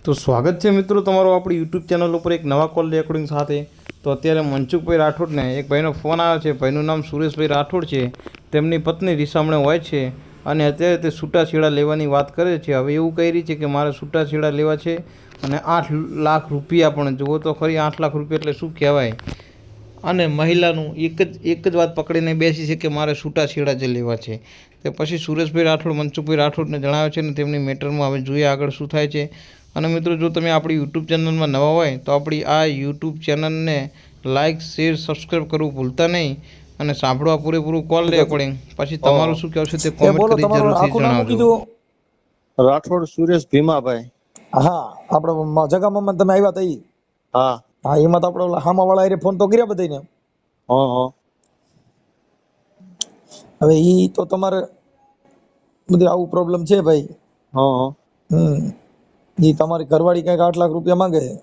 તો સ્વાગત છે મિત્રો તમારો આપણી યુટ્યુબ ચેનલ ઉપર એક નવા કોલ રેકોર્ડિંગ સાથે. તો અત્યારે મનસુખભાઈ રાઠોડને એક ભાઈનો ફોન આવ્યો છે. ભાઈનું નામ સુરેશભાઈ રાઠોડ છે. તેમની પત્ની રીસામણે હોય છે અને અત્યારે તે છૂટાછેડા લેવાની વાત કરે છે. હવે એવું કહી રહી છે કે મારે છૂટાછેડા લેવા છે અને 8 લાખ રૂપિયા પણ જુઓ તો ખરી. 8 લાખ રૂપિયા એટલે શું કહેવાય. અને મહિલાનું એક જ વાત પકડીને બેસી છે કે મારે છૂટાછેડા જ લેવા છે. તે પછી સુરેશભાઈ રાઠોડ મનસુખભાઈ રાઠોડને જણાવે છે ને તેમની મેટરમાં હવે જોઈએ આગળ શું થાય છે. અને મિત્રો જો તમે આપણી યુટ્યુબ ચેનલમાં નવા હોય તો આપણી આ યુટ્યુબ ચેનલને લાઇક શેર સબસ્ક્રાઈબ કરવું ભૂલતા નહીં અને સાંભળવા પૂરેપૂરું કોલ રેકોર્ડિંગ. પછી તમારું શું કહેવું છે તે કોમેન્ટ કરી જરૂરથી જણાવજો. રાઠોડ સુરેશ ભીમાભાઈ. હા, આપણે જગામાં તમે આવ્યા તા ઈ. હા હા, એમાં તો આપણે ઓલા હામા વાળા હારે ફોન તો કર્યા બધાને. હા હા હવે ઈ તો તમારે બધું આવું પ્રોબ્લેમ છે ભાઈ. હા હા ઈ તમારી ઘરવાળી કઈક 8 લાખ રૂપિયા માંગે છે.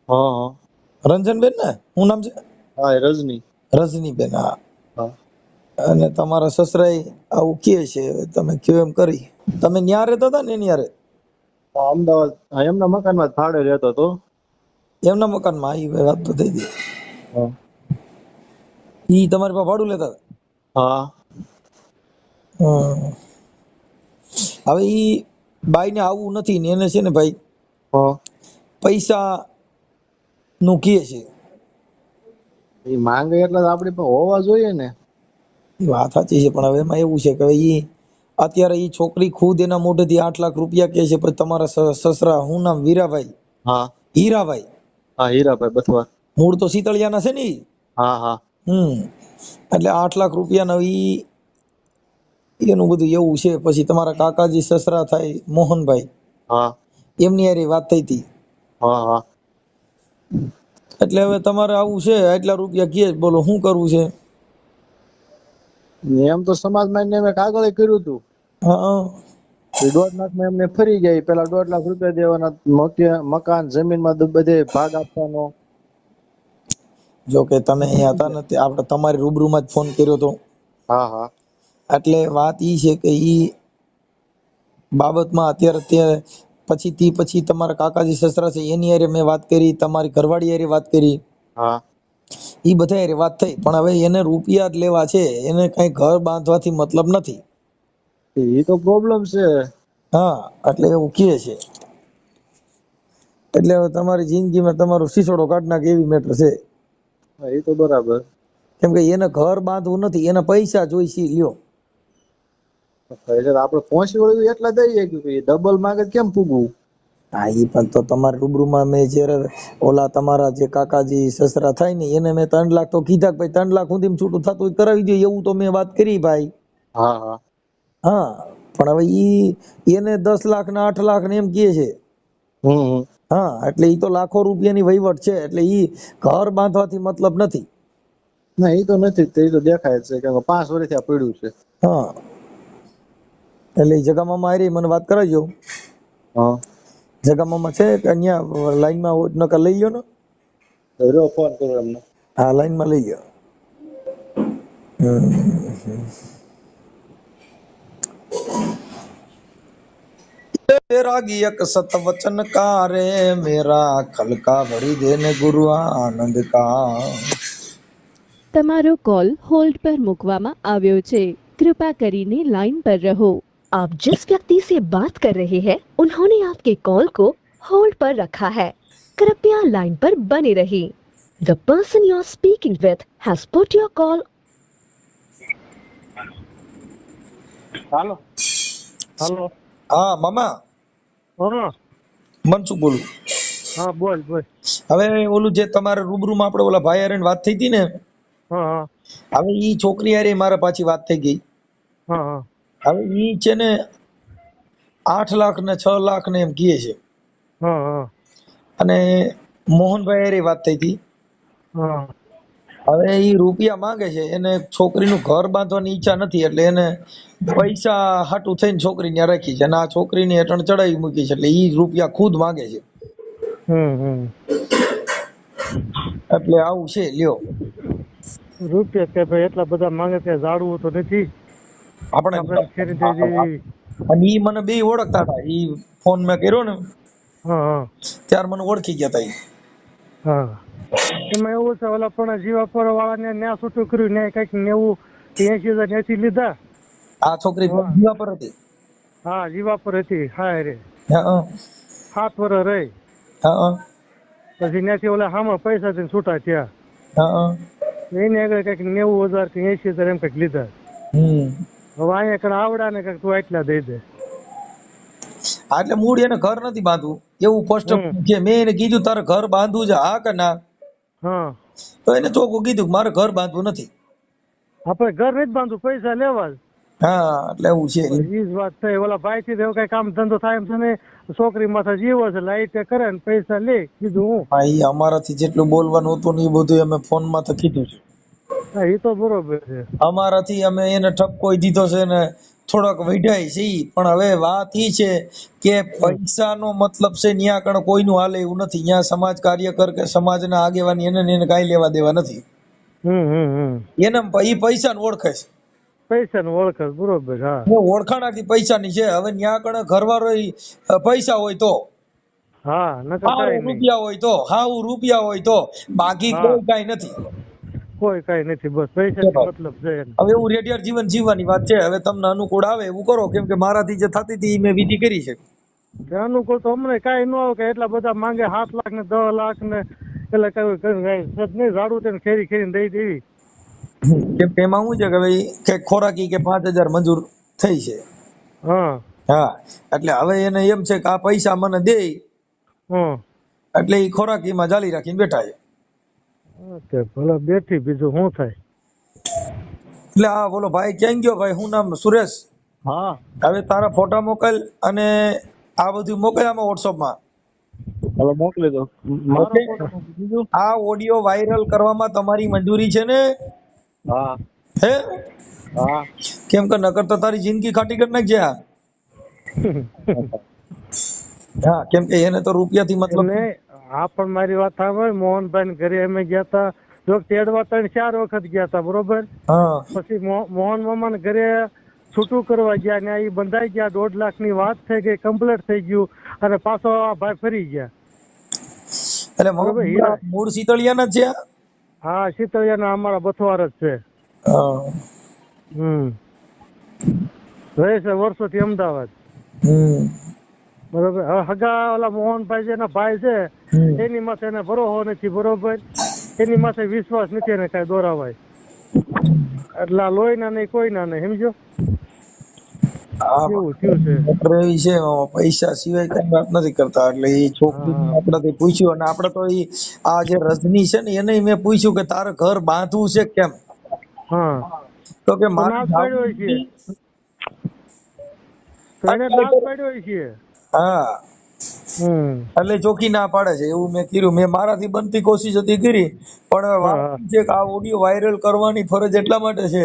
હા હા રંજનબેન ને શું નામ છે? હા રજની. રજનીબેન. હા. હા અને તમારા સસરાઈ આવું કહે છે. તમે કયો એમ કરી. તમે ન્યા રહેતા હતા ને એની હારે? અમદાવાદ એમના મકાનમાં ભાડે રહેતો હતો. એમના મકાનમાં આવી વાત તો થઈ ગઈ. હા ઈ તમારી પાસે ભાડું લેતા હતા? હા હવે ઈ બાઈ ને આવું નથી ને એને છે ને ભાઈ હા પૈસા નું કહે છે. એ માંગે એટલે આપડી પાસે હોવા જોઈએ ને. ઈ વાત સાચી છે, પણ હવે એમાં એવું છે કે ઈ અત્યારે ઈ છોકરી ખુદ એના મોઢેથી 8 લાખ રૂપિયા કહે છે, પણ તમારા સસરા હું નામ વીરાભાઈ, હા હીરાભાઈ, હા હીરાભાઈ બથવા. મૂળ તો શીતળિયાના છે ને ઈ. હા હા એટલે 8 લાખ રૂપિયાના ઈ એનું બધું એવું છે. પછી તમારા કાકાજી સસરા થાય મોહનભાઈ, હા એમની હારે વાત થઈ હતી. હા હા એટલે હવે તમારે આવું છે, આટલા રૂપિયા કહે, બોલો શું કરવું છે? એમ તો સમાજમાં મેં કાગળ કર્યું હતું. હા 1.5 લાખ માં એમને ફરી જાય. પેલા 1.5 લાખ રૂપિયા દેવાના, મકાન જમીનમાં બધે ભાગ આપવાનો. જો કે તમે અહીંયા હતા ને આપણે તમારી રૂબરૂમાં જ ફોન કર્યો હતો. હા હા એટલે વાત ઈ છે કે ઈ બાબતમાં અત્યારે પછી તમારા કાકાજી સસરા છે એની હારે મેં વાત કરી, તમારી ઘરવાળી હારે વાત કરી, હા ઈ બધા હારે વાત થઈ. પણ હવે એને રૂપિયા જ લેવા છે, એને કઈ ઘર બાંધવાથી મતલબ નથી. એ તો પ્રોબ્લેમ છે. હા, એટલે એવું કહે છે. એટલે હવે તમારી જિંદગીમાં તમારો સિસોડો કાઢ નાખે એવી મેટર છે. હા એ તો બરાબર. કેમ કે એને ઘર બાંધવું નથી, એને પૈસા જોઈશે. લ્યો આપડે પહોંચી વળ્યું એટલા દઈએ કે ડબલ માંગે કેમ પૂગવું? હા, ઈ પણ તો તમારે રૂબરૂમાં મેં જ્યારે ઓલા તમારા જે કાકાજી સસરા થાય ને એને મેં 3 લાખ તો કીધા કે ભાઈ 3 લાખ સુધી છૂટું થતું હોય કરાવી દો, એવું તો મેં વાત કરી ભાઈ. હા હા હા, પણ હવે એને 10 લાખ ને 8 લાખ ને એમ કહે છે. હમ હા, એટલે ઈ તો લાખો રૂપિયાની વહીવટ છે. એટલે ઈ ઘર બાંધવાથી મતલબ નથી. ના એ તો નથી. એ તો દેખાય છે કે 5 વર્ષથી આ પડ્યું છે. હા, એટલે જગામામા હારે મને વાત કરાવજો. હા જગામામા છે કે અહીંયા લાઈનમાં નકર લઈ લ્યો ને. રહ્યો ફોન કરો એમને. હા, લાઈનમાં લઈ લ્યો. रागी एक सत वचन का रे मेरा खलका भरी देने गुरु आनंद का. તમારો કોલ હોલ્ડ પર મૂકવામાં આવ્યો છે. कृपया કરીને लाइन पर रहो. आप जिस व्यक्ति से बात कर रहे हैं उन्होंने आपके कॉल को होल्ड पर रखा है. कृपया लाइन पर बने रहिए. The person you are speaking with has put your call. હાલો હાલો. હા મામા, હા મનસુખ બોલું. હા બોલ બોલ. હવે ઓલું જે તમારે રૂબરૂમાં આપણે ઓલા ભાઈ હારે વાત થઈ હતી ને, હા હા હવે ઈ છોકરી હારે મારે પાછી વાત થઈ ગઈ. હા હા હવે ઈ છે ને 8 લાખ ને 6 લાખ ને એમ કહે છે. હા હા અને મોહનભાઈ હારે વાત થઈ હતી. હા હવે ઈ રૂપિયા માંગે છે. એને છોકરીનું ઘર બાંધવાની ઈચ્છા નથી, એટલે એને પૈસા હાટું થઈને છોકરી ત્યાં રાખી છે. અને આ છોકરીને અટણ ચડાવી મૂકી છે, એટલે ઈ રૂપિયા ખુદ માંગે છે. હમ એટલે આવું છે. લ્યો રૂપિયા કે ભાઈ એટલા બધા માંગે છે, જાડવું તો નથી આપણે આપણે અને ઈ મને બે ઓળખતા હતા. ઈ ફોન મેં કર્યો ને હા હા ત્યાર મને ઓળખી ગયા તા ઈ. હા એમાં એવું છે ઓલા પણ જીવાપુર વાળાને ન્યા છૂટું કર્યું ને કઈક 90-80 હજાર ત્યાંથી લીધા. આ છોકરી હા જીવા પર હતી. હા જીવાપુર હતી હા રે હા 7 વર્ષ રહી હા પછી ત્યાંથી ઓલા હામાં પૈસા દઈને છૂટા થયા. હા એની આગળ કઈક 90,000 કે 80,000 એમ કઈક લીધા. હવે અહીંયા કણ આવડા ને કઈક તું આટલા દઈ દે. હા એટલે મૂળ એને ઘર નથી બાંધવું એવું સ્પષ્ટ હમ કે મેં એને કીધું તારે ઘર બાંધવું છે હા કે ના, હા તો એને ચોખ્ખું કીધું કે મારે ઘર બાંધવું નથી. આપણે ઘર નથી બાંધવું પૈસા લેવા જ. હા એટલે એવું છે. બસ ઈ જ વાત થઈ ઓલા ભાઈ થી એવું કઈ કામ ધંધો થાય એમ છે ને છોકરી માથે જીવો છે લાઈટ કરે ને પૈસા લે કીધું હું. હા ઈ અમારાથી જેટલું બોલવાનું હતું ને એ બધું અમે ફોન માં તો કીધું છે. હા એ તો બરોબર છે. અમારાથી અમે એને ઠપકો દીધો છે ને થોડોક વઢાય છે ઈ. પણ હવે વાત ઈ છે કે પૈસાનો મતલબ છે ન્યા કણ કોઈનું હાલે એવું નથી. ન્યા સમાજ કાર્યકર કે સમાજના આગેવાની એને ને એને કાંઈ લેવા દેવા નથી. હમ એને ઈ પૈસાને ઓળખે છે. પૈસા નું ઓળખ બરોબર હા એ ઓળખાણાથી પૈસાની છે. હવે ન્યા કણ ઘરવાળો પૈસા હોય તો, હા નકર હાવ કાંઈ નહીં. રૂપિયા હોય તો, હાવ રૂપિયા હોય તો, બાકી હા કોઈ કાંઈ નથી. કોઈ કાંઈ નથી બસ પૈસાથી મતલબ છે એને. હવે એવું રેડિયાર જીવન જીવવાની વાત છે. હવે તમને અનુકૂળ આવે એવું કરો, કેમ કે મારાથી જે થતી હતી ઈ મેં વિધિ કરી છે. તે અનુકૂળ તો અમને કાંઈ ન આવે કે એટલા બધા માંગે 7 લાખ ને 10 લાખ ને એટલે કઈ નહીં ઝાડુ તેને ખેરી ખેરીને દઈ દેવી. કેમ કે એમાં શું છે કે ભાઈ કે ખોરાકી કે 5,000 મંજૂર થઈ છે. હા હા એટલે હવે એને એમ છે કે આ પૈસા મને દે હા એટલે ઈ ખોરાકીમાં જાલી રાખીને બેઠા છે. તે ભલે બેઠી બીજું શું થાય. એટલે આ બોલો ભાઈ ક્યાં ગયો ભાઈ? શું નામ? સુરેશ. હા હવે તારા ફોટા મોકલ અને આ બધું મોકલ આમાં WhatsApp-માં. હાલો મોકલી દો. મારો ઓકે. ફોટો મોકલી દીધો. આ ઓડિયો વાયરલ કરવામાં તમારી મંજૂરી છે ને? હા હે? હા કેમ કે નકર તો તારી જિંદગી ખાટી કરી નાખજે આ. હા કેમ કે એને તો રૂપિયાથી મતલબ. એટલે આ પણ મારી વાત સાંભળ મોહનભાઈ ઘરે અમે ગયા હતા જો તેડવા 3-4 વખત ગયા હતા બરોબર. હા પછી મોહન મામા ને ઘરે છૂટું કરવા ગયા ને એ બંધાઈ ગયા 1.5 લાખ ની વાત થઈ ગઈ કમ્પ્લીટ થઈ ગયું અને પાછો આ ભાઈ ફરી ગયા. એટલે બરોબર હીરા મૂળ શીતળિયાના જ છે આ? હા શીતળિયાના અમારા બથવાર જ છે. હા. રહે છે વર્ષોથી અમદાવાદ. બરોબર હવે હગા ઓલા મોહનભાઈ જેના ભાઈ છે એની માથે એને ભરોસો નથી બરોબર. એની માથે વિશ્વાસ નથી એને કઈ દોરાવાય એટલે આ લોહીના નહીં કોઈના નહીં સમજો એવું થયું છે. એવી છે પૈસા સિવાય કઈ વાત નથી કરતા. એટલે એ છોકરી હા આપડાથી પૂછ્યું અને આપડે તો આ જે રજની છે ને એને મેં પૂછ્યું કે તારે ઘર બાંધવું છે કેમ? હા તો કે તો મારે ના જ પાડ્યો બાંધવું છે નથી. તો એને ના જ પાડ્યો છે. હા એટલે ચોખ્ખી ના પાડે છે એવું મેં કર્યું. મેં મારાથી બનતી કોશિશ હતી કરી પણ વાત હા ઈ છે કે આ ઓડિયો વાયરલ કરવાની ફરજ એટલા માટે છે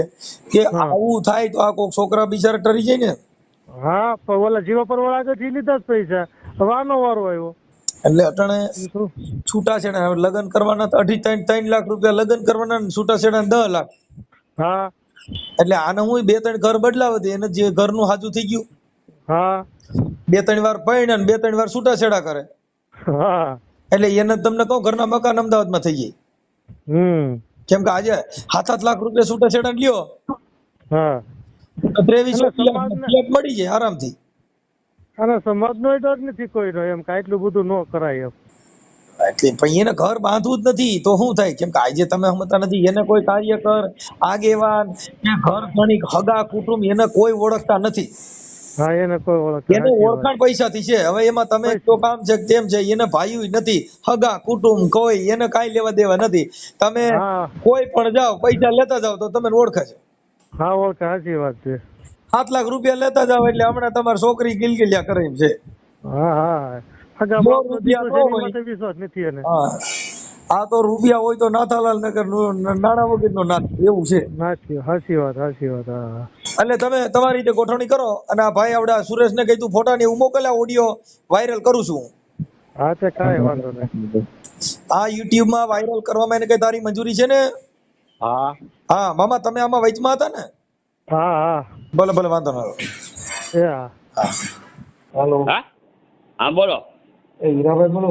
કે હા આવું થાય તો આ કોક છોકરા બિચારા ટરી જાય ને. હા પણ ઓલા જીવા પર વાળા આગળથી લીધા જ પૈસા હવે આનો વારો આવ્યો. એટલે અટાણે છૂટાછેડા લગ્ન કરવાના તો 2.5-3 લાખ રૂપિયા લગ્ન કરવાના ને છૂટાછેડા 10 લાખ. હા એટલે આને હું 2-3 ઘર બદલાવ દે એને જે ઘરનું હાજુ થઈ ગયું. હા 2-3 વાર પરણ્યા ને 2-3 વાર છૂટાછેડા કરે હા એટલે એને તમને કહું ઘરના મકાન અમદાવાદમાં થઈ જાય. કેમ કે આજે 7-8 લાખ રૂપિયા છૂટાછેડા લ્યો હા તો 23 એટલે સમાજને ફ્લેટ મળી જાય આરામથી. અને સમાજનો ડર નથી કોઈનો એમ કે આટલું બધું ન કરાય એમ. એટલે પણ એને ઘર બાંધવું જ નથી તો શું થાય? કેમ કે આજે તમે સમજતા નથી એને કોઈ કાર્યકર આગેવાન કે ઘર ધણી હગા કુટુંબ એને કોઈ ઓળખતા નથી. હા એને કોઈ ઓળખતા એને સાચી વાત ઓળખાણ પૈસાથી છે. હવે એમાં તમે તો પૈસા કામ છે કે તેમ છે એને ભાઈઓ નથી હગા કુટુંબ કોઈ એને કાંઈ લેવા દેવા નથી. તમે હા કોઈ પણ જાઓ પૈસા લેતા જાઓ તો તમને ઓળખે છે. હા ઓળખે સાચી વાત છે. 7 લાખ રૂપિયા લેતા જાઓ એટલે હમણાં તમારી છોકરી ગિલગિલિયા કરે એમ છે. હા હા સગા જો બાપનો દીકરો છે રૂપિયા ન એની હોય માથે વિશ્વાસ નથી એને. હા આ તો રૂપિયા હોય તો નાથાલાલ નગર નાણા વગરનો નાથ એવું છે. સાચી વાત હા. એટલે તમે તમારી રીતે ગોઠવણી કરો અને આ ભાઈ આવડા સુરેશને કહી તું ફોટા ને એવું મોકલ ઓડિયો વાયરલ કરું છું. હા તે કાંઈ વાંધો નહીં. આ YouTube માં વાયરલ કરવામાં એને કઈ તારી મંજૂરી છે ને? હા હા મામા તમે આમાં વચમાં હતા ને? હા ભલે ભલે વાંધો ના. એ હા હાલો હા હા બોલો. એ હીરાભાઈ બોલો.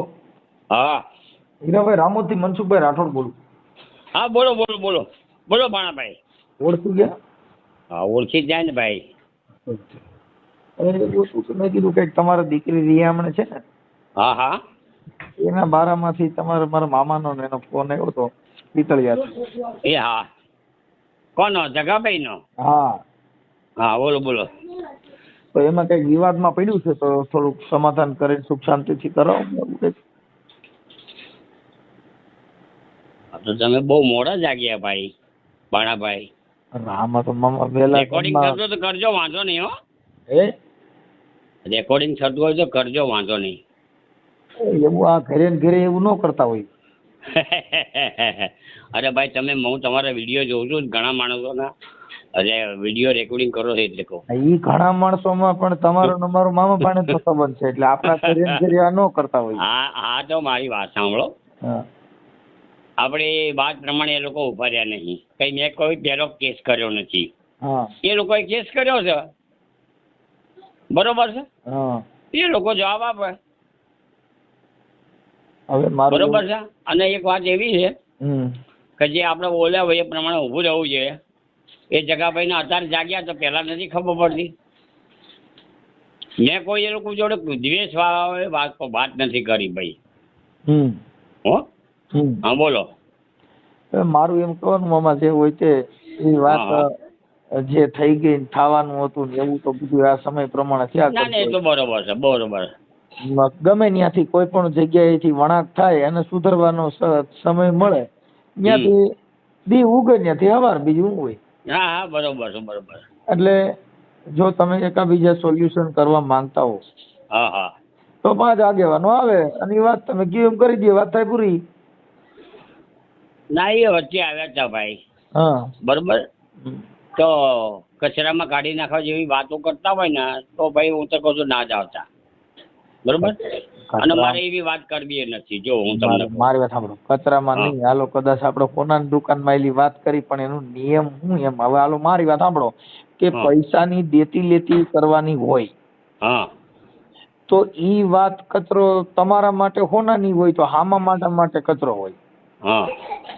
હા હીરાભાઈ રામોદથી મનસુખભાઈ રાઠોડ બોલું. હા બોલો બોલો બોલો બોલો ભાણાભાઈ. ઓળખી ગયા? હા ઓળખી જ જાય ને ભાઈ. એવું શું છે, મેં કીધું કંઈક તમારા દીકરી રિયામણે છે ને હા હા એના બારામાંથી મારા મામાનો ને એનો ફોન આવ્યો હતો પિતળિયાથી. એ હા કોનો જગાભાઈ નો? હા, હા બોલો બોલો. તો એમાં કંઈક વિવાદમાં પડ્યું છે તો થોડુંક સમાધાન કરીને સુખ શાંતિથી કરાવો એવું કંઈક. આ તો તમે બહુ મોડા જાગ્યા ભાઈ ભાણાભાઈ. આમાં તો મામા વહેલા રેકોર્ડિંગ થતું તો કરજો, વાંધો નહીં હો. એ રેકોર્ડિંગ થતું હોય તો કરજો, વાંધો નહીં. એવું આ ઘરે ને ઘરે એવું ન કરતા હોય. અરે ભાઈ તમે, હું તમારા વિડીયો જોઉં છું ઘણા માણસોના, અરે વિડીયો રેકોર્ડિંગ કરો છો એટલે કહું. ઈ ઘણા માણસોમાં પણ તમારો ને અમારો મામા ભાણે તો સંબંધ છે એટલે આપણા ઘરે ને ઘરે આ ન કરતા હોય. હા હા તો મારી વાત સાંભળો. હા. આપણી વાત પ્રમાણે એ લોકો ઉભા રહ્યા નહીં. કઈ મેં કોઈ પહેલો કેસ કર્યો નથી. હા. એ લોકોએ કેસ કર્યો છે, બરોબર છે. હા. એ લોકો જવાબ આપે, હવે મારું બરોબર છે. અને એક વાત એવી છે હમ. કે જે આપણે બોલ્યા હોય એ પ્રમાણે ઊભું રહેવું જોઈએ. એ જગાભાઈને અત્યારે જાગ્યા તો પહેલા નથી ખબર પડતી. મેં કોઈ એ લોકો જોડે દ્વેષ વાત નથી કરી ભાઈ. હમ. હો હમ. હા બોલો. હવે મારું એમ કહેવાનું મામા જે હોય તે એ વાત જે થઈ ગઈ ને થવાનું હતું ને એવું તો બધું આ સમય પ્રમાણે થયા ના ના એ તો બરોબર છે, બરોબર. ગમે ત્યાંથી કોઈ પણ જગ્યાએથી વળાંક થાય અને સુધરવાનો સમય મળે ત્યાંથી દી ઉગે ત્યાંથી હવાર, બીજું શું હોય. હા હા બરોબર છે, બરોબર. એટલે જો તમે એકાબીજા સોલ્યુશન કરવા માંગતા હો હા હા તો 5 આગેવાનો આવે અને એ વાત તમે કીધું એમ કરી દે, વાત થાય પૂરી. ના એ વચ્ચે આવ્યા હતા ભાઈ, હા. બરોબર. તો કચરામાં કાઢી નાખવા જેવી વાતો કરતા હોય ને તો ભાઈ હું તો કહું છું ના જ આવતા, બરોબર. અને મારે એવી વાત કરવી એ નથી. જો હું તમને મારી વાત સાંભળો, કચરામાં નહીં હાલો, કદાચ આપણે કોનાની દુકાનમાં એલી વાત કરી પણ એનું નિયમ શું એમ. હવે હાલો મારી વાત સાંભળો કે પૈસાની દેતી લેતી કરવાની હોય હા તો ઈ વાત કચરો તમારા માટે હોનાની હોય તો હામા માટે કચરો હોય. હા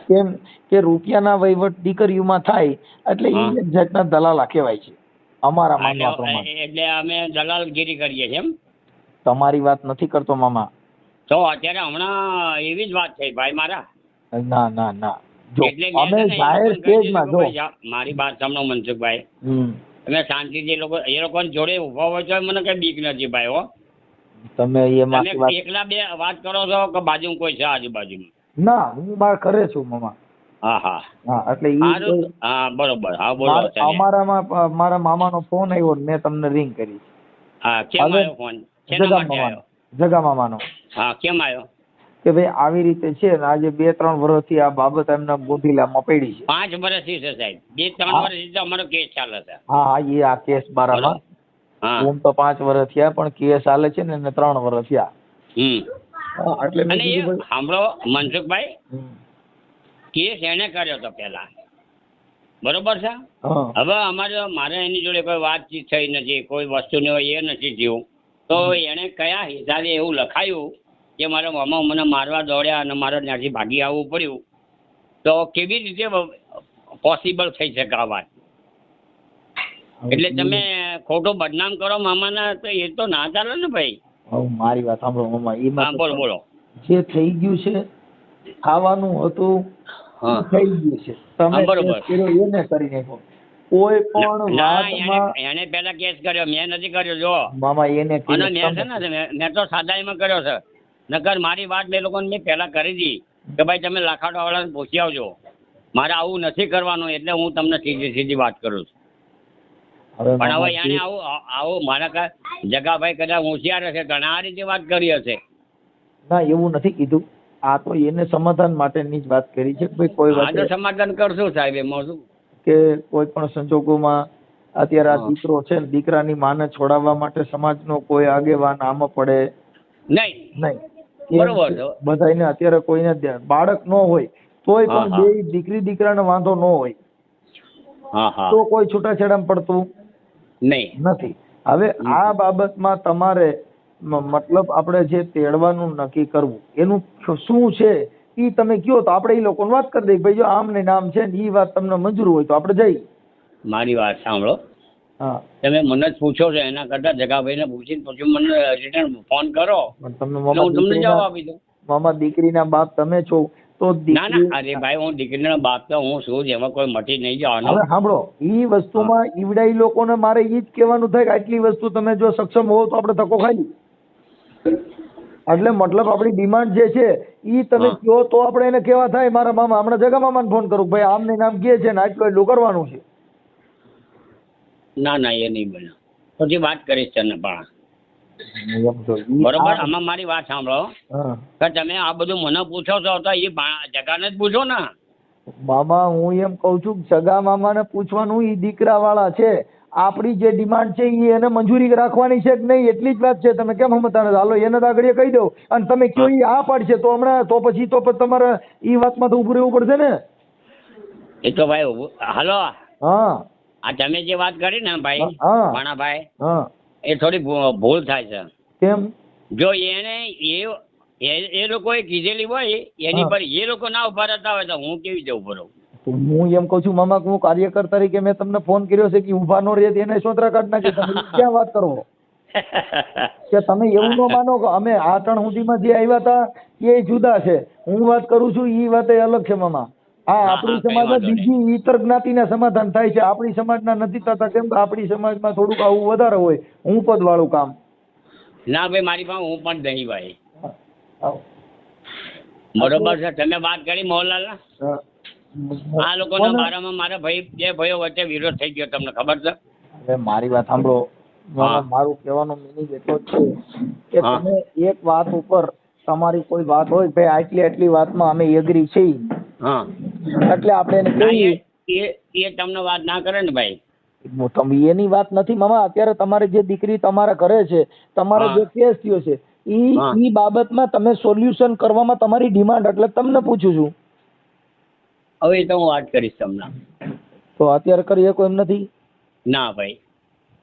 કેમ કે રૂપિયાના વહીવટ દીકરીઓમાં થાય એટલે ઈ એક જાતના દલાલા કહેવાય છે અમારા માનવા પ્રમાણે. એટલે અમે દલાલગીરી કરીએ છીએ એમ. તમારી વાત નથી કરતો મામા. તો અત્યારે હમણાં એવી જ વાત થઈ ભાઈ મારા. ના ના ના, જો એટલે અમે જાહેર સ્ટેજમાં જો મારી વાત સાંભળો મનસુખભાઈ, તમે શાંતિથી એ લોકોની જોડે ઉભા હોય તો મને કઈ બીક નથી ભાઈ. હો તમે એમાં એકલા બે વાત કરો છો કે બાજુમાં કોઈ છે આજુબાજુમાં? ના, હું બાર ઘરે છું મામા. હા હા હા, એટલે હા બરોબર. હા બોલો. અમારામાં મારા મામાનો ફોન આવ્યો મેં તમને રિંગ કરી. હા કેમ આવ્યો ફોન? જગા મામાનો. હા કેમ આવ્યો? કે ભાઈ આવી રીતે છે ને આજે 2-3 વર્ષથી આ બાબત એમના ગોઠીલામાં પડી છે. 5 વર્ષથી છે સાહેબ, 2-3 વર્ષથી તો અમારો કેસ ચાલે છે. હા હા, એ આ કેસ બારામાં હું તો 5 વર્ષ થયા પણ કેસ ચાલે છે ને એને 3 વર્ષ થયા. એટલે અને એ સાંભળો મનસુખભાઈ, કેસ એને કર્યો હતો પેલા, બરોબર છે. હવે મારે એની જોડે કોઈ વાતચીત થઈ નથી, કોઈ વસ્તુની એ નથી થયું. તો એને કયા હિસાબે એવું લખાયું કે મારા મામા મને મારવા દોડ્યા અને મારે ત્યાંથી ભાગી આવવું પડ્યું, તો કેવી રીતે પોસિબલ થઈ શકે આ વાત? એટલે તમે ખોટું બદનામ કરો મામાના તો એ તો ના ચાલે ને ભાઈ. મારી વાત સાંભળો મામા, એમાં બોલો બોલો. જે થઈ ગયું છે ખાવાનું હતું થઈ ગયું છે, તમે બરોબર એને કરી નાખો. કોઈ પણ વાતમાં એને પેલા કેસ કર્યો, મેં નથી કર્યો. જો મામા એને અને મેં છે ને મેં તો સાદાઈમાં કર્યો છે. નકર મારી વાત બે લોકોને મેં પહેલા કરી હતી કે ભાઈ તમે લાખાડો વાળાને પૂછી આવજો, મારે આવું નથી કરવાનું. એટલે હું તમને સીધી વાત કરું છું. પણ હવે એને આવું મારા જગાભાઈ કદાચ હોશિયાર હશે, ઘણા આ રીતે વાત કરી હશે. ના એવું નથી કીધું, આ તો એને સમાધાન માટેની જ વાત કરી છે. ભાઈ કોઈ વાત સમાધાન કરશું સાહેબ. એમાં શું કે કોઈ પણ સંજોગોમાં અત્યારે આ દીકરો છે ને દીકરાની માને છોડાવવા માટે સમાજનો કોઈ આગેવાન આમાં પડે નહીં. બરોબર. બધાને અત્યારે કોઈને બાળક ન હોય તોય પણ બે દીકરી દીકરાને વાંધો ન હોય તો કોઈ છૂટાછેડામાં પડતું નથી. હવે આ બાબતમાં તમારે મતલબ આપણે જે તેડવાનું નક્કી કરવું એનું શું છે ઈ તમે કયો તો આપણે ઈ લોકોને વાત કરી દઈએ ભાઈ જો આમ ને નામ છે ને ઈ વાત તમને મંજૂર હોય તો આપણે જઈએ. મારી વાત સાંભળો, હા તમે મને જ પૂછો છો એના કરતા જગાભાઈને પૂછીને પછી મને રિટર્ન ફોન કરો પણ તમને એટલે હું તમને જવાબ મામા આપી દઉં. મામા દીકરીના બાપ તમે છો તો ના ના, અરે ભાઈ હું દીકરીનો બાપ તો હું છું જ, એમાં કોઈ મટી નહીં જવાનો. હવે સાંભળો ઈ વસ્તુમાં ઈવડાઈ લોકોને મારે ઈ જ કહેવાનું થાય કે આટલી વસ્તુ તમે જો સક્ષમ હોવ તો આપણે ધક્કો ખાઈ. એટલે મતલબ આપણી ડિમાન્ડ જે છે ઈ તમે હા. કહો તો આપણે એને કેવા થાય મારા મામા હમણાં જગા મામાને ફોન કરું ભાઈ આમ ને નામ કહે છે ને આટલું એટલું કરવાનું છે. ના ના, એ નહીં બને. પછી વાત કરીશ ચન્નાપાણા. બરોબર, આમાં મારી વાત સાંભળો હા કે તમે આ બધું મને પૂછો છો તો એ જગાને જ પૂછો ને. મામા હું એમ કઉ છું કે સગા મામાને પૂછવાનું ઈ દીકરા વાળા છે. આપણી જે ડિમાન્ડ છે ઈ એને મંજૂરી રાખવાની છે કે નહીં એટલી જ વાત છે. તમે કેમ સમજતા નથી? હાલો એને તો આગળ કહી દઉં અને તમે કયો ઈ આ પાડશે તો હમણાં તો પછી તમારે ઈ વાતમાં તો ઉભું રહેવું પડશે ને. એ તો ભાઈ હાલો, હા આ તમે જે વાત કરી ને ભાઈ હા ભાણાભાઈ, હા એ થોડી ભૂલ થાય છે. કેમ? જો એને એ લોકોએ કીધેલી હોય એની હા. પર એ લોકો ના ઉભા રહેતા હોય તો હું કેવી રીતે ઉભો રહું? તો હું એમ કઉ છું મામા કે હું કાર્યકર તરીકે મેં તમને ફોન કર્યો છે કે ઊભા નો રહે એને સોતરા કાઢ નાખે. તમે ક્યાં વાત કરો કે તમે એવું ન માનો કે અમે આ ત્રણ સુધીમાં જે આવ્યા હતા એ જુદા છે. હું વાત કરું છું ઈ વાત એ અલગ છે મામા. હા હા, આપણી કઈ સમાજમાં વાંધો નહીં. બીજી ઈતર જ્ઞાતિના સમાધાન થાય છે. આપણી સમાજના નથી થતા કેમ કે આપણી સમાજમાં થોડુંક આવું વધારે હોય હું પદ વાળું કામ. ના ભાઈ, મારી પાસે હું પણ નહીં ભાઈ. આવો. બરોબર છે, તમે વાત કરી મોહનલાલ. હા. આ લોકોના બારામાં મારા ભાઈ બે ભાઈઓ વચ્ચે વિરોધ થઈ ગયો, તમને ખબર છે? હવે મારી વાત સાંભળો હા. મારું કહેવાનો મિનિંગ એટલો જ છે કે હા. તમે એક વાત ઉપર તમારી કોઈ વાત હોય ભાઈ આટલી વાતમાં અમે એગ્રી છીએ હા, એટલે આપણે એને ના કહીએ. એ તમને વાત ના કરે ને ભાઈ. તમે એની વાત નથી મામા. અત્યારે તમારી જે દીકરી તમારા ઘરે છે તમારો હા. જે કેસ થયો છે હા. ઈ બાબતમાં તમે સોલ્યુશન કરવામાં તમારી ડિમાન્ડ એટલે તમને પૂછું છું. હવે એ તો હું વાત કરીશ તમને. તો અત્યારે કરી શકો એમ નથી. ના ભાઈ.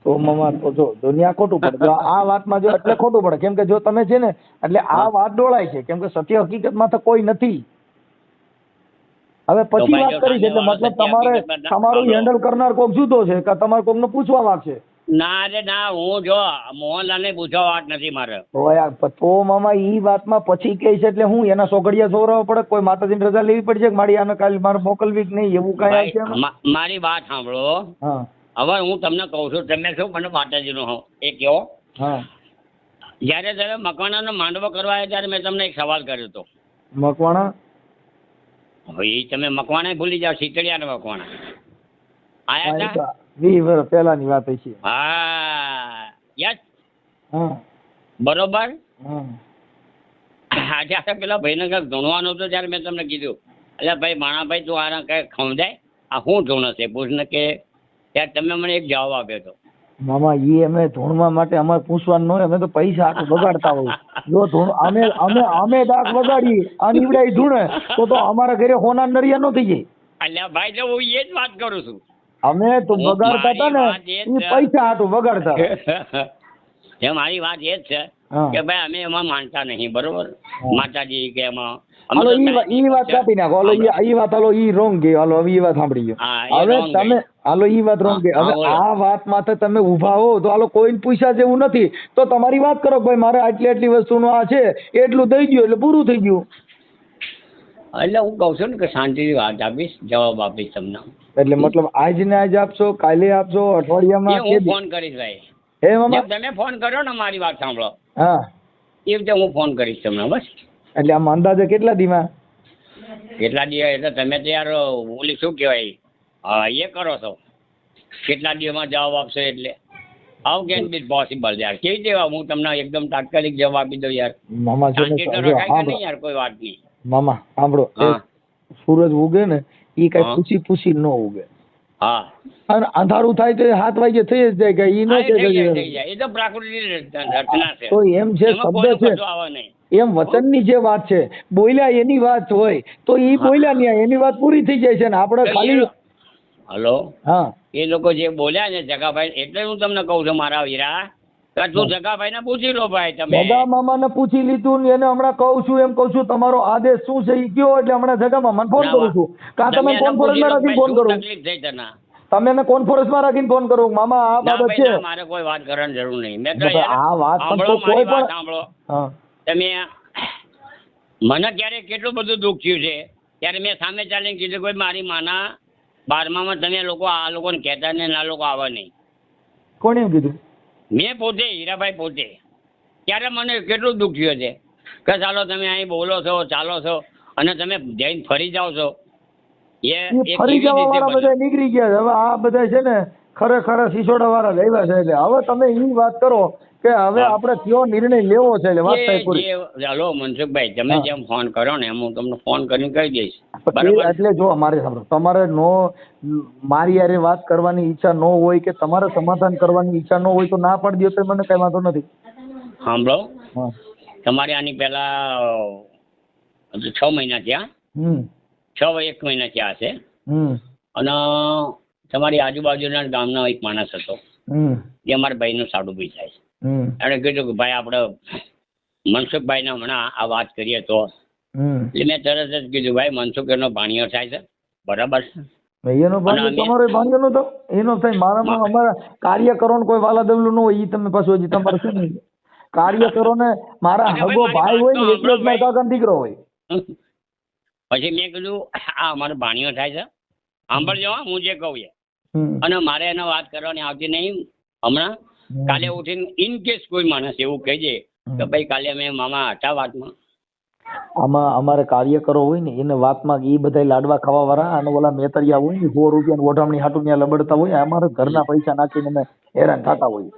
તો મામા તો જો દુનિયા ખોટું પડે. જો આ વાતમાં જો એટલે ખોટું પડે કેમ કે જો તમે છે ને એટલે આ વાત ડોળાય છે કેમ કે સત્ય હકીકતમાં તો કોઈ નથી. હવે પછી ભાઈ વાત જો કરી છે એટલે સામેવાળો મતલબ સત્ય તમારે હકીકતમાં ના તમારું સાંભળો. હેન્ડલ કરનાર કોક જુદો છે કે તમારે કોકને પૂછવા વાગશે. ના રે ના, હું જો મોહનલાલ ને પૂછવા વાત નથી મારે. તો યાર તો મામા ઈ વાતમાં પછી કહે છે એટલે હું એના સોગડિયા સોરવા પડે કોઈ માતાજીની રજા લેવી પડશે કે મારી આને કાલે મારે મોકલવી કે નહીં એવું કાંઈ આવશે એમાં? ભાઈ, મારી વાત સાંભળો. હા હવે હું તમને કહું છું, તમે શું મને માતાજીનો હો એ કહો. હા જ્યારે તમે મકવાણાનો માંડવો કરવા આવ્યા ત્યારે મેં તમને એક સવાલ કર્યો હતો. મકવાણા હવે એ તમે મકવાણા ભૂલી જાઓ, શીતળિયાના મકવાણા આયા હતા? 20 વર્ષ પહેલાની વાત છે. હા, યસ, હા બરોબર. હા આજે આપણે પેલા ભાઈને કંઈક ધૂણવાનું હતું ત્યારે મેં તમને કીધું એટલે ભાઈ માણાભાઈ તું આને કંઈક સમજાય આ શું ધૂણ છે પૂછને કે ત્યારે તમે મને એક જવાબ આપ્યો હતો. મામા ઈ અમે ધૂણવા માટે અમારે પૂછવાનું ન હોય. અમે તો પૈસા આટલું બગાડતા હોય. જો ધૂણ અમે અમે અમે દાખ બગાડીએ અને ઈવડાઈ ધૂણે તો અમારા ઘરે હોના નરિયા ન થઈ જાય. એટલે ભાઈ તો હું એ જ વાત કરું છું. અમે તો બગાડતા હતા ને ઈ પૈસા આટલું બગાડતા. એ મારી વાત એ જ છે હા. કે ભાઈ અમે એમાં માનતા નહીં, બરોબર? માતાજી કે એમાં હાલો ઈ વાત કાપી નાખો. હાલો ઈ વાત હાલો ઈ રોંગ ગઈ. હાલો હવે ઈ વાત સાંભળી ગયો. હા, એ હવે wrong તમે ગઈ. હાલો ઈ વાત રોંગ ગઈ. હા, હવે બોલો. આ વાત માટે તમે ઊભા હો તો હાલો કોઈને પૂછ્યા જેવું નથી તો તમારી વાત કરો કે ભાઈ મારે આટલી વસ્તુનું આ છે એટલું દઈ દ્યો એટલે પૂરું થઈ ગયું. એટલે હું કહું છું ને કે શાંતિથી વાત આપીશ, જવાબ આપીશ તમને. એટલે મતલબ આજ ને આજ આપશો કાલે આપશો એ અઠવાડિયામાં હું કે ફોન કરીશ ભાઈ. હે મામા? જેમ તમે ફોન કર્યો ને મારી વાત સાંભળો હા એ રીતે હું ફોન કરીશ તમને, બસ. એટલે આમ અંદાજે કેટલા દીમાં? કેટલા દિવસ એટલે તમે તો યાર ઓલી શું કહેવાય એ કરો છો કેટલા દિવસમાં જવાબ આપશો એટલે હાઉ કેન બી પોસિબલ યાર? કેવી રીતે હું તમને એકદમ તાત્કાલિક જવાબ આપી દઉં યાર? મામા છે ને શાંતિ તો જો રખાય કે સાંભળો. નહીં યાર કોઈ વાત નહીં. મામા સાંભળો હા. સૂરજ ઉગે ને ઈ કઈ હા. પૂછી ન ઉગે. હા, અને અંધારું થાય તો 7 વાગે થઈ જ જાય કે ઈ હા, ન એ થઈ જાય કે થઈ જાય. એ તો પ્રાકૃતિક રચના છે. તો એમ છે એમાં શબ્દ કોઈનું છે કશું આવે નહીં. એમ વચનની જે વાત છે બોલ્યા એની વાત હોય તો ઈ હા. બોલ્યા ન્યા એની વાત પૂરી થઈ જાય છે ને આપણે તો ખાલી હલો, હા એ લોકો જે બોલ્યા ને જગાભાઈ એટલે હું તમને કહું છું મારા વીરા તો તું જગાભાઈ ને પૂછી લો ભાઈ તમે. જગા મામાને પૂછી લીધું ને એને હમણાં કહું છું એમ કહું છું તમારો આદેશ શું છે એ કયો એટલે હમણાં જગા મામાને ફોન કરું છું. કાં તમે કોન્ફરન્સમાં રાખીને ફોન કરો, તકલીફ થઈ તને. તમે એને કોન્ફરન્સમાં રાખીને ફોન કરો મામા આ ના બાબત ભાઈ છે. ના, મારે કોઈ વાત કરવાની જરૂર નહીં. મેં તો કહ્યું આ વાત પણ સાંભળો, તો કોઈ મારી વાત પણ સાંભળો. હા તમે મને ક્યારે કેટલું બધું દુઃખ થયું છે ત્યારે મેં સામે ચાલીને કીધું કોઈ મારી માના 12માં તમે લોકો આ લોકોને કહેતા ને આ લોકો આવે નહીં. કોણે એમ કીધું? મેં પોતે, હીરાભાઈ પોતે. ત્યારે મને કેટલું દુઃખ થયું છે કે ચાલો તમે અહીં બોલો છો, ચાલો છો અને તમે જઈને ફરી જાઓ છો. એ ફરી કેવી જવા રીતે વાળા બને? બધા નીકળી ગયા છે. હવે આ બધા છે ને ખરેખર સિસોડા વાળા લેવા છે. એટલે હવે તમે એ વાત કરો કે હવે આપણે કયો નિર્ણય લેવો છે. એટલે વાત થાય પૂરી. હલો મનસુખભાઈ, તમે હા. જેમ ફોન કરો ને એમ હું તમને ફોન કરીને કહી દઈશ. એ બરાબર? એટલે જો અમારે સાંભળો, તમારે મારી યારે વાત કરવાની ઈચ્છા ન હોય કે તમારે સમાધાન કરવાની ઈચ્છા ન હોય તો ના પાડી દો તો મને કઈ વાંધો નથી. સાંભળો, હા. તમારે આની પહેલા હજુ 6 મહિના થયા, 1 મહિના થયા હશે. અને તમારી આજુબાજુના ગામનો એક માણસ હતો જે અમારા ભાઈનું સાડું બી થાય છે. એણે કીધું કે ભાઈ આપણે મનસુખભાઈને હમણાં આ વાત કરીએ તો. એટલે મેં તરત જ કીધું ભાઈ મનસુખ એનો ભાણિયો થાય છે, બરાબર છે. એનો ભાગ્ય તમારો ભાગ્ય નો તો એનો થાય. મારામાં અમારા કાર્યકરોને કોઈ વાલા દવલું ન હોય એ તમે પાછું હજી તમારે છે ને કાર્યકરોને મારા હગો ભાઈ હોય ને એટલે જ મારા કાકાનો દીકરો હોય. પછી મેં કીધું આ અમારો ભાણિયો થાય છે, સાંભળજો હા હું જે કહું એ. અને મારે એને વાત કરવાની આવતી નહીં. હમણાં કાલે ઉઠીને ઇન કેસ કોઈ માણસ એવું કહી દે કે ભાઈ કાલે અમે મામા હતા વાતમાં. આમાં અમારે કાર્યકરો હોય ને એને વાતમાં એ બધા લાડવા ખાવા વાળા અને ઓલા મેતરિયા હોય ને 100 રૂપિયાની ઓઢામણી હાટું ત્યાં લબડતા હોય. અમારે ઘરના પૈસા નાખીને અમે હેરાન થતા હોય.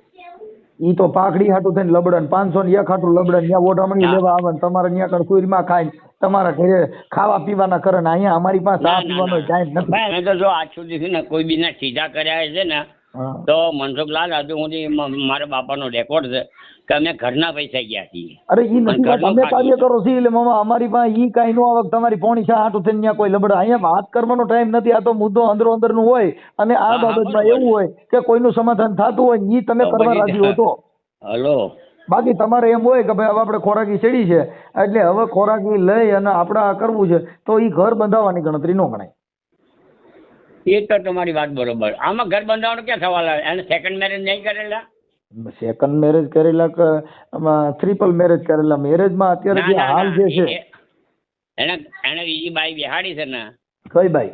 ઈ તો પાઘડી હાટું થઈને લબડન 500 ને 1 હાટું લબડન ત્યાં ઓઢામણી લેવા આવે ને તમારે ત્યાં કણ સુરમાં ખાઈને તમારા ઘરે ખાવા પીવાના કરે ને અહીંયા અમારી પાસે ચા પીવાનો ટાઈમ નથી. ભાઈ અમે તો જો આજ સુધી છે ને કોઈ બીના સીધા કર્યા છે ને તો મનસુખલાલ હજુ સુધી મારા બાપાનો રેકોર્ડ છે કે અમે ઘરના પૈસા ગયા છીએ. અરે ઈ નથી વાત, અમે કાર્યકરો છીએ એટલે મામા અમારી પાસે ઈ કાંઈ નો આવે તમારી પોણી શા હાટું થઈને ત્યાં કોઈ લબડા. અહીંયા વાત કરવાનો ટાઈમ નથી. આ તો મુદ્દો અંદરો અંદરનું હોય અને આ બાબતમાં એવું હોય કે કોઈનું સમાધાન થતું હોય ઈ તમે કરવા રાજી હો તો. હલો, બાકી તમારે એમ હોય કે ભાઈ હવે આપણે ખોરાકી ચડી છે એટલે હવે ખોરાકી લઈ અને આપણે આ કરવું છે તો ઈ ઘર બંધાવવાની ગણતરી ન ગણાય. એ તો તમારી વાત બરોબર. આમાં ઘર બંધાવવાનો ક્યાં સવાલ આવે? એને સેકન્ડ મેરેજ નહીં કરેલા? સેકન્ડ મેરેજ કરેલા કે ટ્રિપલ મેરેજ કરેલા? મેરેજમાં અત્યારે જે હાલ જે છે એને બીજી બાઈ બેહાડી છે ને. કઈ બાઈ?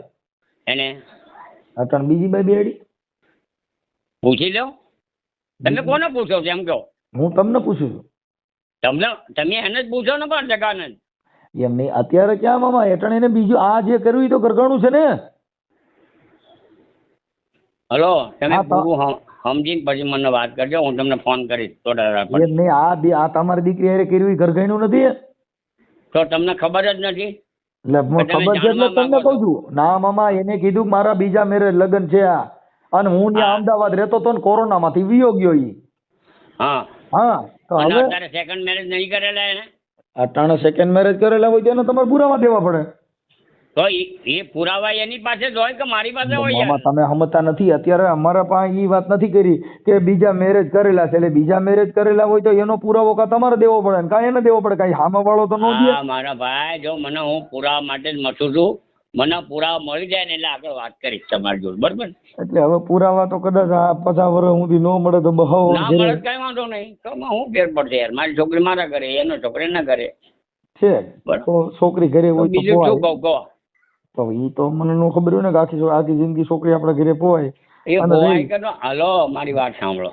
એને અટણ બીજી બાઈ બેડી? પૂછી લો. તમે કોને પૂછો છો એમ કહો? હું તમને પૂછું છું. તમે એને જ પૂછો ને પણ જગાને જ. એમ નહીં અત્યારે ક્યાં મામા એટણ એને બીજું આ જે કર્યું એ તો ઘરઘણું છે ને. હલો, તમે પૂરું સમજીને પછી મને વાત કરજો, હું તમને ફોન કરીશ થોડા વાર પછી. એમ નહીં આ તમારી દીકરી હારે કર્યું એ ઘરઘણું નથી તો તમને ખબર જ નથી? એટલે ખબર છે એટલે તમને કહું છું. ના મામા એને કીધું કે મારા બીજા મેરેજ લગ્ન છે આ અને હું ત્યાં અમદાવાદ રહેતો હતો ને કોરોનામાંથી વિયો ગયો ઈ. હા હા તો હવે અત્યારે સેકન્ડ મેરેજ નહીં કરેલા એને? અટાણે સેકન્ડ મેરેજ કરેલા હોય તેને તમારે પુરાવા દેવા પડે. તો એ પુરાવા એની પાસે જ હોય કે મારી પાસે હોય? મામા તમે સમજતા નથી. અત્યારે અમારા પાસે ઈ વાત નથી કરી કે બીજા મેરેજ કરેલા છે એટલે બીજા મેરેજ કરેલા હોય તો એનો પુરાવો કાં તમારે દેવો પડે ને કાં એને દેવો પડે. કાંઈ સામે વાળો તો ન દે. મારા ભાઈ જો મને હું પુરાવા માટે જ મથું છું. મને પુરાવા મળી જાય ને એટલે આગળ વાત કરીશ તમારી જોડે, બરોબર? એટલે હવે પુરાવા તો કદાચ આ 50 વર્ષ સુધી ન મળે તો બહુ ના મળે કઈ વાંધો નહીં. તો હું ફેર પડશે યાર? મારી છોકરી મારા ઘરે, એનો છોકરી ના ઘરે છે. તો છોકરી ઘરે હોય તો બીજું શું કહું કહો? તો ઈ તો મને ન ખબર હોય ને કે આખી જિંદગી છોકરી આપણા ઘરે પોવાય. એ પોવાય કે હલો મારી વાત સાંભળો.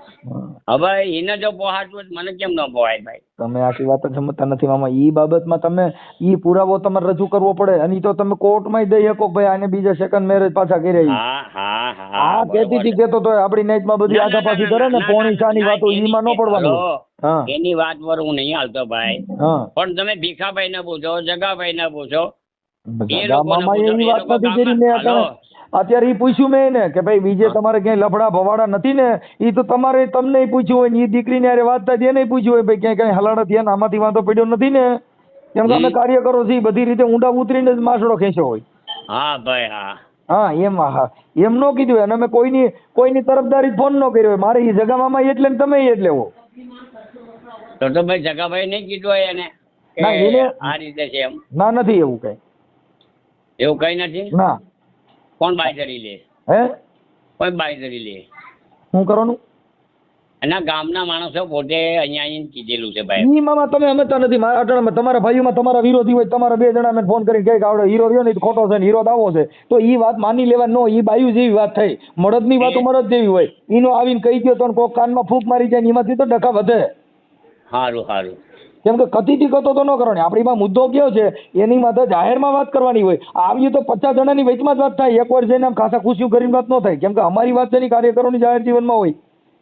હવે એને જો પોહાતું હોય મને કેમ ન પોહાય ભાઈ? તમે આખી વાત જ સમજતા નથી મામા. ઈ બાબતમાં તમે ઈ પુરાવો તમારે રજૂ કરવો પડે અને ઈ તો તમે કોર્ટમાં દઈ શકો ભાઈ આને બીજા સેકન્ડ મેરેજ પાછા કર્યા. હા કેતી હતી કેતો તો આપણી નાઈટમાં બધી આગા પાછી કરે ને પોણી ચાની વાતો ઈમાં ન પડવાનું. હા એની વાત પર હું નહીં હાલતો ભાઈ. પણ તમે ભીખાભાઈ ને પૂછો, જગાભાઈ ને પૂછો. મામા એની વાત નથી કરી મેં અત્યારે ઈ પૂછ્યું મેં એને કે ભાઈ બીજે તમારે ક્યાંય લફડા ભવાડા નથી ને? ઈ તો તમારે તમને પૂછ્યું હોય ને ઈ દીકરીને યારે વાત થાય એને પૂછ્યું હોય ભાઈ ક્યાંય કઈ હલાડા થયા ને આમાંથી વાંધો પડ્યો નથી ને? કેમ કે અમે કાર્યકરો છીએ બધી રીતે ઊંડા ઉતરીને જ માસડો ખેંચ્યો હોય. હા ભાઈ હા હા એમ નો કીધું અને અમે કોઈની તરફદારી ફોન નો કર્યો હોય. મારે ઈ જગા મામા એટલે ને તમે એટલે હો. તો ભાઈ જગાભાઈ નહીં કીધું હોય એને કે ના, એને- આ રીતે છે એમ? ના, નથી એવું કઈ. એવું કઈ નથી. ના. કોણ બાંયધરી લે? હે? કોઈ બાંયધરી લે? શું કરવાનું? એના ગામના માણસો પોતે અહીંયા આવીને કીધેલું છે ભાઈ. ઈ મામા તમે સમજતા નથી. મારા અટાણામાં તમારા ભાઈઓમાં તમારા વિરોધી હોય, તમારા 2 જણા મેં ફોન કરીને કહે કે આવડે હીરો રહ્યો ને ઈ ખોટો છે ને હીરો દાવો છે, તો ઈ વાત માની લેવા નો. ઈ બાયુ જેવી વાત થઈ. મળદની વાતો મળદ જેવી હોય. ઈનો આવીને કહી દો તો કોક કાનમાં ફૂંક મારી જાય ને એમાંથી તો ડખા વધે. સારું સારું. કેમ કે કથીથી કતો તો ન કરવાની. આપણી માં મુદ્દો કયો છે એની માથે જાહેરમાં વાત કરવાની હોય. આવ્યું તો 50 જણાની વચમાં જ વાત થાય. એક વાર જઈને આમ ખાસા ખુશીઓ કરીને વાત ન થાય. કેમ કે અમારી વાત છે ને કાર્યકરોની જાહેર જીવનમાં હોય.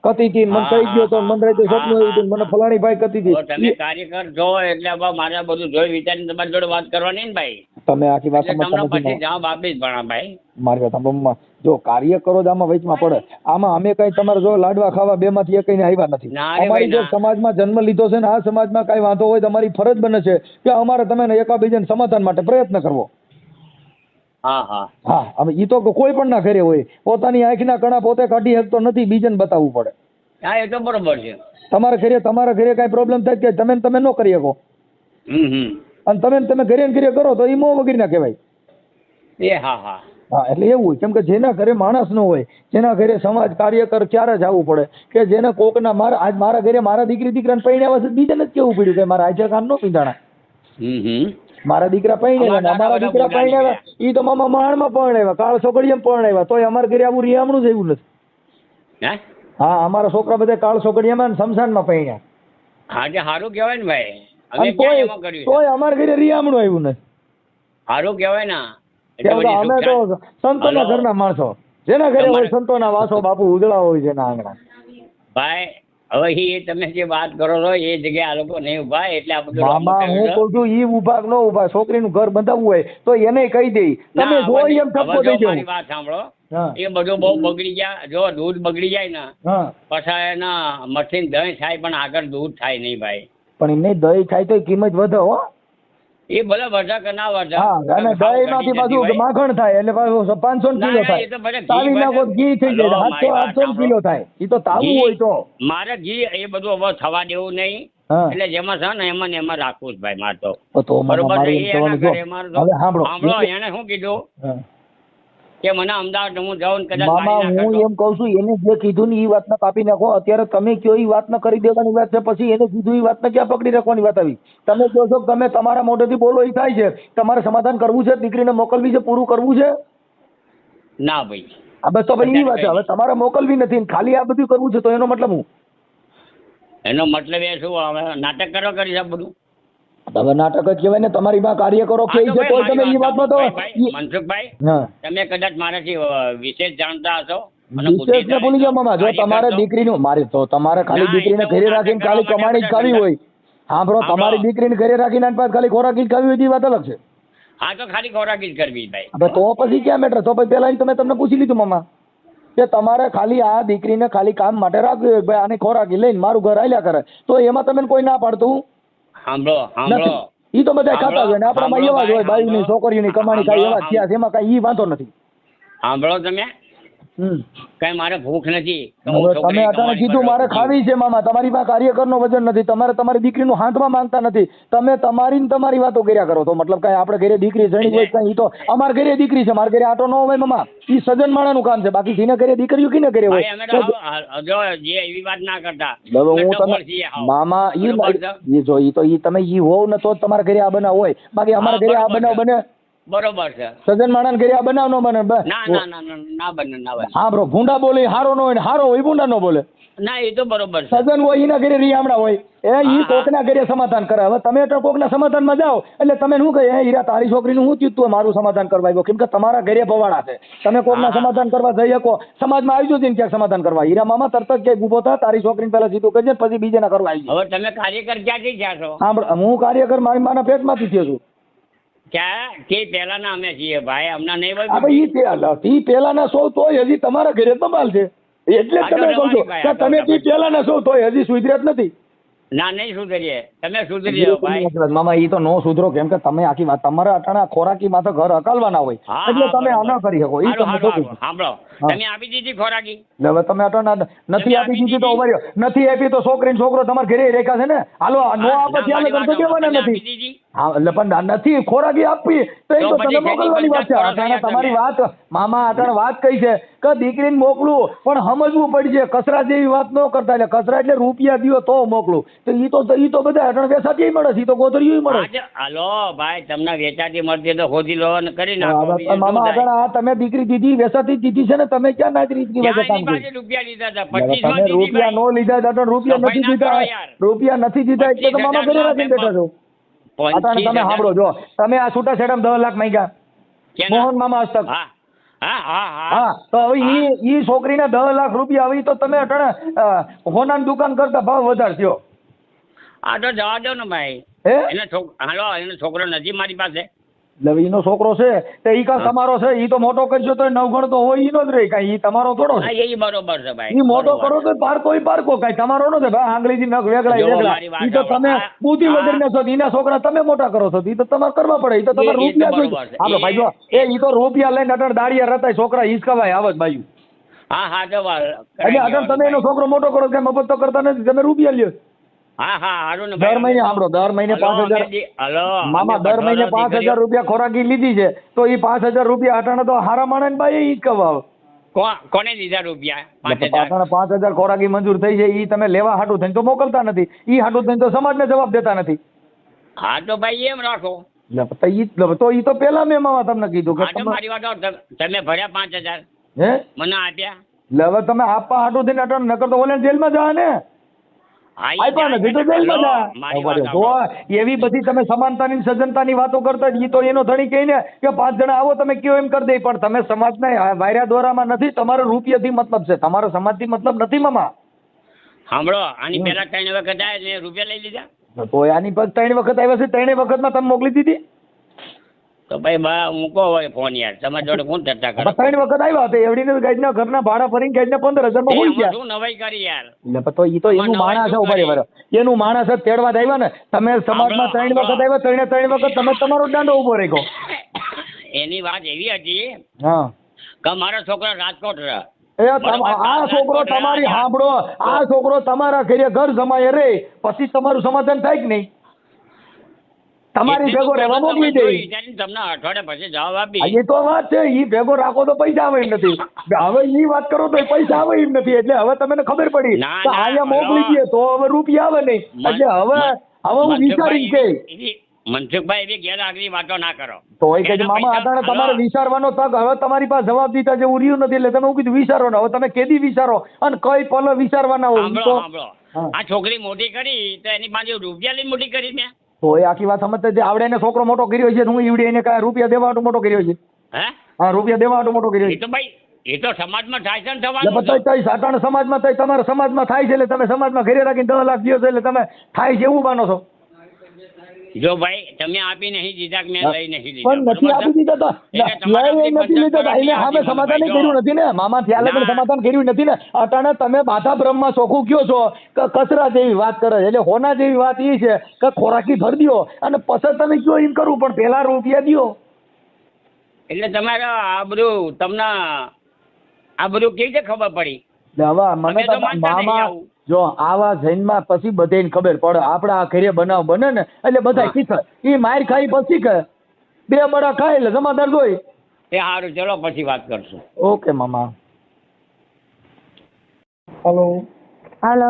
કથીથી મને કહી ગયો તો મને રાતે સપનું આવ્યું હતું, મને ફલાણી ભાઈ તો કથીથી. તમે કાર્યકર છો એટલે હવે મારે બધું જોઈ વિચારીને તમારી જોડે વાત કરવાની ને ભાઈ. તમે આખી વાત એટલે સમજતા તમને નથી. પછી જવાબ આપીશ પણ ભાઈ. મારી વાત સાંભળો. જો કાર્યકરો જ આમાં વચમાં પડે. આમાં અમે કઈ તમારે જો લાડવા ખાવા 2 માંથી એકઈને આવ્યા નથી. ના રે અમારી ભાઈ, જો ના. સમાજમાં જન્મ લીધો છે ને આ સમાજમાં કઈ વાંધો હોય તો અમારી ફરજ બને છે કે અમારે તમે એકાબીજાને સમાધાન માટે પ્રયત્ન કરવો. હા હા. હા, હવે ઈ તો કોઈ પણ ના ઘરે હોય. પોતાની આંખના કણા પોતે કાઢી શકતો નથી, બીજાને બતાવવું પડે. હા એ તો બરોબર છે. તમારા ઘરે કઈ પ્રોબ્લેમ થાય કે તમે ન કરી શકો, હમ. અને તમે ઘરે ને ઘરે કરો તો ઈ મોં વગર ના કહેવાય. એ હા હા. હા, એટલે એવું હોય. કેમ કે જેના ઘરે માણસ ન હોય, જેના ઘરે સમાજ કાર્યકર ક્યારે જ આવવું પડે કે જેને કોકના મારા ઘરે મારા દીકરાને પૈણાવા છે, બીજાને જ કેવું પડ્યું કે મારા આજે કાન નો પીંધાણા. હમ. મારા દીકરા પૈણાવ્યા, અમારા દીકરા પૈણાવ્યા, ઈ તો મામા માણમાં પરણાવ્યા, કાળ છોકરીએ પરણાવ્યા, તોય અમારા ઘરે આવું રિયામણું જ એવું નથી. હે? હા, અમારા છોકરા બધા કાળ છોકરીયામાં ને શમશાનમાં પૈણ્યા. હા જે સારું કહેવાય ને ભાઈ. અમે અને ક્યાં એમાં કર્યું છે? તોય અમારા ઘરે રિયામણું આવ્યું નથી. સારું કહેવાય ને. એટલે કેમ કે બધી અમે સુખ તો સંતોના હલો. ઘરના માણસો, જેના ઘરે હોય તમારે- સંતોના વાસો બાપુ ઉજળા હોય છે એના આંગણા. ભાઈ હવે એ તમે જે વાત કરો છો એ જગ્યાએ આ લોકો નહીં ઉભા એટલે આ બધું મામા રમત હું છે. કહું છું ઈ ઉભા કે ન ઉભા, છોકરીનું ઘર બંધાવવું હોય તો એને કહી દે. ના, તમે જો હવે એમ ઠપકો જો દઈ મારી દેવું. વાત સાંભળો. હા એ બધું બહુ બગડી જાય. જો દૂધ બગડી જાય ને હા, પછી એના મશીન દહીં થાય પણ આગળ દૂધ થાય નહીં ભાઈ. પણ એમને દહીં થાય તો કિંમત વધે હો. એ ભલે વધા કે ના વધા. હા, અને ભાવ દહીં માંથી ઘટી જતી પાછું હોય. માખણ થાય એટલે પાછું 500 ના, કિલો ના, એ તો થાય. બધા ઘી તાવી નાખો તો ઘી થઈ હલો, જાય, મારી વાત 800 કિલો થાય. એ તો તાવું ઘી- હોય તો. મારે ઘી એ બધું હવે થવા દેવું નહીં. હા. એટલે જેમાં છે ને એમાં ને એમાં રાખવું જ ભાઈ મારે તો. તો મામા બરોબર મારું છે. એમ એ એના કહેવાનું જો. ઘરે મારે તો હવે સાંભળો. સાંભળો એને શું કીધું હા. કે મને અમદાવાદ હું જાઉં ને કદાચ મામા મારી હું નાખે એમ કઉ છું એને જે કીધું ને એ વાતને કાપી નાખો. અત્યારે તમે કયો એ વાતને કરી દેવાની વાત છે, પછી એને કીધું એ વાતને ક્યાં પકડી રાખવાની વાત આવી? તમે કહો છો કે તમે તમારા મોઢેથી બોલો એ થાય છે, તમારે સમાધાન કરવું છે, દીકરીને મોકલવી છે, પૂરું કરવું છે. ના ભાઈ. આ બસ તો ભાઈ એ વાત છે. હવે તમારે મોકલવી નથી ને ખાલી આ બધું કરવું છે તો એનો મતલબ હું? એનો મતલબ એ શું હવે નાટક કરવા કરી છે આ બધું? હવે નાટક જ કહેવાય ને. તમારી માં કાર્યકરો કે હા, તો છે તો ભાઈ, તમે એ મારી વાત વાતમાં તો ભાઈ, મનસુખભાઈ હા તમે કદાચ મારાથી વિશેષ જાણતા હશો અને બુદ્ધિ વિશેષ ને ભૂલી જાઓ મામા. જો કાર્ય તમારે કરશો. દીકરીનું મારી તો તમારે ખાલી ના, દીકરીને એટલે હું ઘરે નાટક રાખીને કરવા ખાલી કમાણી જ માટે ખાવી હોય. સાંભળો, સાંભળો. તમારી દીકરીને ઘરે રાખીને આની પાસે ખાલી ખોરાકી જ ખાવી હોય તો એ વાત અલગ છે. હા તો ખાલી ખોરાકી જ કરવી ભાઈ. હવે તો પછી ક્યાં મેટર? તો પછી પેલા તમે તમને પૂછી લીધું મામા કે તમારે ખાલી આ દીકરીને ખાલી કામ માટે રાખવી હોય, ભાઈ આને ખોરાકી લઈને મારું ઘર હાલ્યા કરે, તો એમાં તમે કોઈ ના પાડતું સાંભળો સાંભળો નથી. ઈ તો બધા ખાતા હોય ને આપણામાં સાંભળો એવા જ હોય, ભાઈ, બાયુની છોકરીઓની કમાણી ખાય એવા જ સાંભળો. થયા છે, એમાં કઈ ઈ વાંધો નથી. સાંભળો તમે હમ. કઈ મારે ભૂખ નથી તો હું હવે છોકરીની તમે અટાણે કમાણી કીધું પર મારે રહું છું. ખાવી છે મામા, તમારી પાસે કાર્યકરનો વજન નથી, તમારે તમારી દીકરીનું હાથમાં માંગતા નથી, તમે તમારી ને તમારી વાતો કર્યા કરો. તો મતલબ કઈ આપણે ઘરે દીકરી જણી હોય કઈ? ઈ તો અમારા ઘરે દીકરી છે, મારા ઘરે આટો ન હોય મામા. ઈ સજન માણાનું કામ છે, બાકી જેને ઘરે દીકરીઓ કિને ઘરે ભાઈ હોય? અમે તો જો જે એવી વાત ના કરતા હવે અમે હું ટકોર તમે છીએ હાવ. મામા બરોબર છે? ઈ જો ઈ તો ઈ તમે ઈ હોવ ને તો જ તમારા ઘરે આ બનાવ હોય, બાકી અમારા ઘરે આ બરોબર બનાવ છે. બને? બરોબર છે. સજન માણસ ઘરે આ બનાવ ન બને. ના ના ના ના ના બને ના બને. હા બ્રો, ભૂંડા બોલે હારો ન હોય ને હારો હોય ભૂંડા ન બોલે. ના એ તો બરોબર છે. સજન હોય એના ઘરે રિયામણા હોય, ઈ હા. કોકના ઘરે સમાધાન કરે. હવે તમે તો કોકના સમાધાનમાં જાઓ એટલે તમે શું કહે, હીરા તારી છોકરીનું શું થયું, તું મારું સમાધાન કરવા આવ્યો? કેમ કે તમારા ઘરે ભવાડા છે, તમે કોકના હા. સમાધાન કરવા જઈ શકો. સમાજમાં આવી જજો ને ક્યાંક સમાધાન કરવા. હીરા મામા તરત જ ક્યાંક ઊભો થા, તારી છોકરીને પહેલા સીધું કરજે, પછી બીજાના કરવા આવી જાય. હવે તમે કાર્યકર ક્યાંથી થયા છો? સાંભળ, હું કાર્યકર મારી માના પેટમાંથી થયો છું. ક્યાં કે પહેલાના અમે છીએ ભાઈ, હમણાં નહીં આ હોય ભાઈ ઈ પેલાના સૌ તોય હજી તમારા ઘરે બબાલ છે, એટલે જ આ તો તમે કહું છો રવાની ભાઈ, કે આ તો તમે રવાની. પેલાના સૌ તોય હજી સુધર્યા જ નથી. ના નહીં સુધરીએ, તમે સુધરી જાઓ ભાઈ. મામા ઈ તો નો સુધરો, કેમ કે તમે આખી વાત તમારા અટાણા ખોરાકી માં તો ઘર અકાલવાના હોય, હા, એટલે હા, તમે આ ન બરોબર. કરી શકો. ઈ હારું, તમે હારું, ખોટું હારું. સાંભળો, હા. તમે આપી દીધી ખોરાકી? એટલે હવે તમે અટાણા નથી તમે આપી આપી દીધી તો દીધી? ઉભા રહ્યો. નથી આપી તો છોકરી ને છોકરો તમારે ઘરે રેખા છે ને. હાલો નો હા, આપે ના, ત્યાં મારી લગન તો વાત સાંભળો. દેવાના તમે નથી. આપી દીધી? હા એટલે પણ નથી ખોરાકી આપવી તો એ તો તો પછી તમે શેની મોકલવાની વાત છે. પંચાયત કરો છો અટાણે યાર તમારી તમે? વાત મામા અટાણે વાત કઈ છે કે દીકરીને મોકલું પણ સમજવું પડશે. કચરા જેવી વાત ન કરતા. એટલે કચરા એટલે રૂપિયા દ્યો તો મોકલું. તો ઈ તો બધા અટાણે વેસાતી મળે છે, ઈ તો ગોધરીયું મળે છે. હાલો ભાઈ, તમને વેચાતી મળતી તો ખોદી લો અને કરી નાખો. હવે બીજું શું મામા થાય? અટાણે આ તમે દીકરી દીધી વેસાતી જ દીધી છે ને. તમે ક્યાં નાની રીતની ક્યાં વાત એની કામ પાસે કરી? રૂપિયા લીધા હતા? હવે 25 માં તમે દીધી રૂપિયા ભાઈ. નો લીધા હતા તો રૂપિયા તો ભાઈ નથી ના કરો દીધા. યાર. રૂપિયા નથી દીધા એટલે તો મામા ઘરે રાખીને બેઠા છો. અટાણે 25,000 તમે સાંભળો જો, તમે આ છૂટા છેડામાં 10 લાખ માંગ્યા કેના? મોહન મામા હસ્તક. હા, હા, હા, હા. હા તો હવે ઈ છોકરીને 10 લાખ રૂપિયા આવી તો તમે અટાણે હોનાની દુકાન કરતા ભાવ વધારશો. આ તો જવા દો ને ભાઈ. હે હાલો, એનો છોકરો નથી મારી પાસે. એટલે ઈનો છોકરો છે તે ઈ કા તમારો છે. ઈ તો મોટો કરશો તો નવગણ તો હોય ઈનો જ રહે. કાંઈ ઈ તમારો થોડો હા, છે. એ બરોબર છે ભાઈ. ઈ મોટો બરોબર. કરો તો પારકો કાંઈ તમારો નો છે ભાઈ. આંગળીથી નખ વેગળા જો વેગળા. મારી વાત ઈ તો તમે સાંભળો. બુદ્ધિ આ- વગરના છો. ઈના છોકરા તમે મોટા કરો છો. ઈ તો તમારે કરવા પડે. ઈ તો તમારે એ તો રૂપિયા બરોબર જોઈએ. છે. હા ભાઈ જો ઈ તો રૂપિયા લઈને અટણ દાડિયા રતાય છોકરા હિસકાવાય આવત બાજુ. હા, હા, તો એટલે અટણ તમે એનો છોકરો મોટો કરો કે મફત તો કરતા નથી. તમે રૂપિયા લ્યો. હા, હા, હારું ને દર ભાઈ. મહિને સાંભળો, દર મહિને 5,000 હાલો, મામા દર મહિને 5,000 રૂપિયા ખોરાકી લીધી છે તો ઈ 5,000 રૂપિયા અટાણે તો હારા માણસ બાઈ ઈ જ કવાવ. કોને દીધા રૂપિયા? 5,000. અટાણે 5,000 ખોરાકી મંજૂર થઈ છે. ઈ તમે લેવા હાટું થઈને તો મોકલતા નથી. ઈ હાટું થઈને તો સમાજને જવાબ દેતા નથી. હા, તો ભાઈ એમ રાખો. તો ઈ તો પેલા મેં મામા તમને કીધું હા, કે તો મારી વાત સાંભળો. તમે ભર્યા 5,000, હે મને આપ્યા. એટલે હવે તમે આપવા હાટું થઈને અટાણે નકર તો ઓલે જેલમાં જા ને. હા, ઈ આપ્યા જાય નથી તો છે. જેલમાં હાલો, જા. મારી વાત તો સાંભળો. એવી બધી તમે સમાનતાની સજ્જનતાની વાતો કરતા ઈ તો એનો ધણી કહીને કે 5 જણા આવો તમે કયો એમ કરી દે. પણ તમે સમાજના વાયરા દોરામાં નથી. તમારો રૂપિયાથી મતલબ છે. તમારો સમાજથી મતલબ નથી મામા. સાંભળો, આની પહેલા 3 વખત આયા ને રૂપિયા લઈ લીધા. તો આની પર 3 વખત આવ્યા છે. 3 વખતમાં તમે મોકલી દીધી. તો ભાઈ મૂકો હોય ફોન યાર. તમારી જોડે કોણ ચર્ચા કરે? 3 વખત આવ્યા હતા. એવડીને ગાડીના ઘરના ભાડા ભરીને ગાડીના 15,000 માં હોઈ એમાં ગયા. શું નવાઈ કરી યાર? એટલે તો ઈ તો એનું આમાં માણસ છે. નવાઈ ઉભા શું રહે એનું માણસ છે. તેડવા જ આવ્યા ને તમે સમાજમાં 3 વખત આવ્યા. 3 વખત તમે તમારો દાંડો ઉભો રાખ્યો. એની વાત એવી હતી હા કે મારો છોકરો રાજકોટ રહે. આ છોકરો તમારી સાંભળો. આ છોકરો તમારા ઘરે ઘર જમાય રે પછી તમારું સમાધાન થાય કે નહીં? તમારી ભેગો રહેવા મોકલી દે. તમને અઠવાડિયા પછી જવાબ આપી. એ તો વાત છે. ઈ ભેગો રાખો તો પૈસા આવે એમ નથી. હવે ઈ વાત કરો તો પૈસા આવે એમ નથી. એટલે હવે તમને ખબર પડી ના, કે ના, અહીંયા હલો. મોકલી દઈએ તો હવે રૂપિયા આવે નહીં. એટલે હવે હું વિચારી કે મનસુખભાઈ એવી ગેરહાજરી વાતો ના કરો. તો એ કે એના મામા પૈસા- અટાણે તમારે હલો. વિચારવાનો તક હવે તમારી પાસે જવાબ દીધા જેવું રહ્યું નથી. એટલે તમે હું કીધું વિચારો ને. હવે તમે કેદી વિચારો અને કઈ પલ વિચારવાના હોય ઈ સાંભળો, તો સાંભળો. હા. આ છોકરી મોટી કરી તો એની પાસે રૂપિયા લઈને મોટી કરી મેં. તો એ આખી વાત સમજતા જે આવડે એને છોકરો મોટો કર્યો છે. હું ઈવડે એને કાંઈ રૂપિયા દેવા હાટુ મોટો કર્યો છે. હે? હા રૂપિયા દેવા હાટુ મોટો કર્યો એ છે. તો ભાઈ એ તો સમાજમાં થાય છે ને એટલે થવાનું બધા છે. તઈ સાટાણ સમાજમાં તઈ તમારા સમાજમાં થાય છે. એટલે તમે સમાજમાં ઘરે રાખીને 10 લાખ દ્યો છો. એટલે તમે થાય છે એવું માનો છો. જો ભાઈ તમે આપી નહીં દીધા કે મેં લઈ નહીં દીધા. પણ નથી બરોબર આપી છે? દીધા તો એટલે તમારે લઈ આપણી નથી લીધા તો પંચાયત એને સામે કરવાની સમાધાન હતી કર્યું મને નથી ને. મામા ત્યાં લગન ના. સમાધાન કર્યું નથી ને. અટાણે તમે બાધા બ્રહ્મમાં ચોખ્ખું કયો છો કે કચરા જેવી વાત કરે છે. એટલે હોના જેવી વાત એ છે કે ખોરાકી ભરી દ્યો અને પછી તમે કયો એમ કરું પણ પેલા રૂપિયા દ્યો. એટલે તમારે આ બધું તમને આ બધું કેવી રીતે ખબર પડી? એટલે હવે મને અમે તો તો માનતા નહીં મામા આવું. જો આવા જૈનમાં પછી બધાને ખબર પડે. આપણે આ ઘરે બનાવ બને ને એટલે બધા હા. શીખે. એ માર ખાઈ પછી કે 2 બડા ખાય એટલે જમાદાર જોઈ. એ સારું, ચલો પછી વાત કરશું. ઓકે મામા. Hello hello.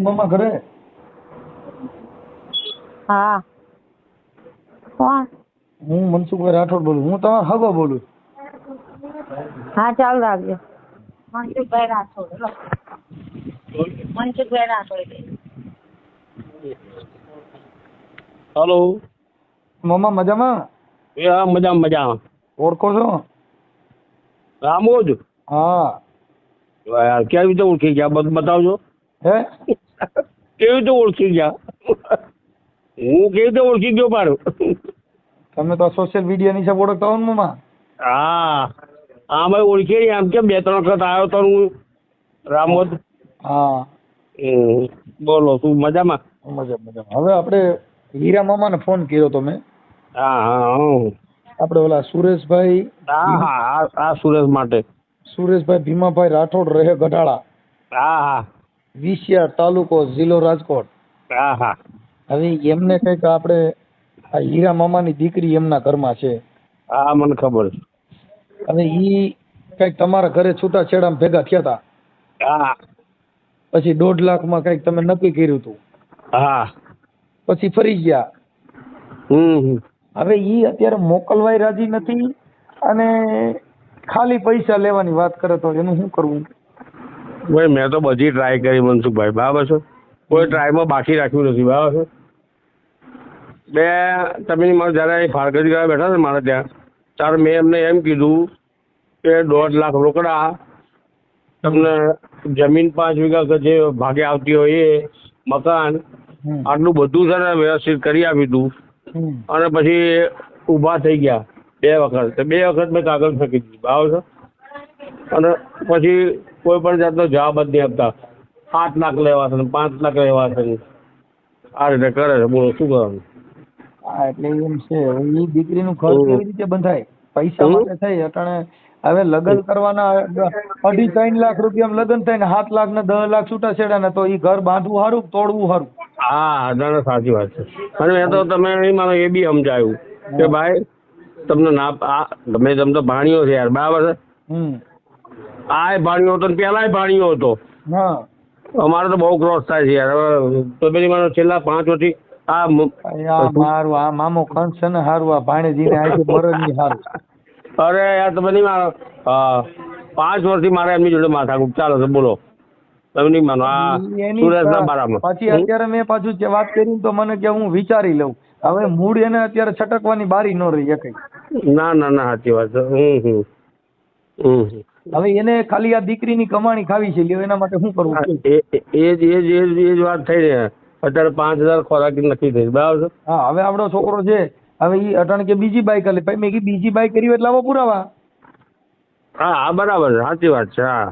મામા ઘરે હા કોણ? હું મનસુખભાઈ રાઠોડ બોલું. હું તમારો હગો બોલું. હા ચાલુ રાખજો. મનસુખભાઈ રાઠોડ. લો. મનસુખભાઈ રાઠોડ. હલો. મામા મજામાં? એ હા, મજામાં. ઓળખો છો? રામોદ. હા. કેવી રીતે ઓળખી ગયા બતાવજો. હે કેવી રીતે ઓળખી ગયા? હું કેવી રીતે ઓળખી ગયો મારું? તમે તો સોશિયલ મીડિયા ની છે ઓળખતા હો ને મામા. હા ભાઈ ઓળખી. એમ કે 2-3 વખત આવ્યો તો હું રામોદ. હા બોલો શું મજામાં? મજા મજામાં. હવે આપણે હીરા મામાને ફોન કર્યો તો મેં. હા હા હા આપણે ઓલા સુરેશભાઈ આ સુરેશ માટે. સુરેશભાઈ ભીમાભાઈ રાઠોડ રહે ગઢાળા, હા હા વિસિયા તાલુકો જિલ્લો રાજકોટ. હા હા હવે એમને કંઈક આપણે આ હીરા મામાની દીકરી એમના ઘરમાં છે. હા મને ખબર છે. હવે ઈ કંઈક તમારા ઘરે છૂટાછેડામાં ભેગા થયા હતા, હા પછી 1.5 લાખમાં કંઈક તમે નક્કી કર્યું હતું, હા પછી ફરી ગયા. હમ હવે ઈ અત્યારે મોકલવાય રાજી નથી અને ખાલી પૈસા લેવાની વાત કરે, તો એનું શું કરવું? ભાઈ મેં તો બધી ટ્રાય કરી મનસુખભાઈ, બરાબર છે, કોઈ ટ્રાયમાં બાકી રાખ્યું નથી, બરાબર છે. તમે મારે જયારે ફાળગડી ગયા બેઠા ને મારે ત્યાં, ત્યારે મેં એમને એમ કીધું કે 1.5 લાખ રોકડા, તમને જમીન 5 વીઘા જે ભાગે આવતી હોય એ, મકાન, આટલું બધું છે ને વ્યવસ્થિત કરી આપ્યું હતું. અને પછી ઊભા થઈ ગયા 2 વખત. 2 વખત મેં કાગળ ફેંકી દીધું, બરાબર છે. અને પછી કોઈ પણ જાતનો જવાબ જ નહીં આપતા. 8 લાખ લેવા છે, 5 લાખ લેવા છે, આ રીતે કરે છે. બોલો શું કરવાનું? હા એટલે એમ છે. હવે ઈ દીકરીનું ઘર કેવી રીતે બંધાય? પૈસા માટે થઈ અટાણે. હવે લગ્ન કરવાના 2.5-3 લાખ રૂપિયામાં લગ્ન થાય ને 7 લાખ ને 10 લાખ છૂટાછેડા ને, તો ઈ ઘર બાંધવું સારું તોડવું સારું? હા ના સાચી વાત છે. અને મેં તો તમે નહીં માનો એ બી સમજાયું કે ભાઈ તમને ના તમે તો ભાણિયો છે યાર, બરાબર છે. આ ભાણિયો હતો ને પેલાય ભાણિયો હતો. હા અમારે તો બહુ ક્રોસ થાય છે યાર. હવે તમે માનો છેલ્લા 5 વર્ષથી મારું આ મામો કંસ છે ને હારું, આ ભાણેજીને આજે મરણ ની હારું. અરે યાર તમે નહીં માનો, 5 વર્ષથી મારે એમની જોડે માથાકૂટ ચાલે છે. બોલો તમે નહીં માનો. આ સુરેશના બારામાં પછી અત્યારે મેં પાછું વાત કરી તો મને કે હું વિચારી લઉં. હવે મૂળ એને અત્યારે છટકવાની બારી ન રહી એકે. ના ના ના સાચી વાત છે. હવે એને ખાલી આ દીકરીની કમાણી ખાવી છે, એના માટે શું કરવું? એ જ વાત થઈ ને. અત્યારે 5,000 ખોરાકી નક્કી થઈ, બરાબર છે. હા હવે આપણો છોકરો છે, હવે ઈ અટાણે કે બીજી બાઈક લે, ભાઈ મેં કીધું બીજી બાઈક કરી એટલે આવો પુરાવા. હા બરાબર છે, સાચી વાત છે. હા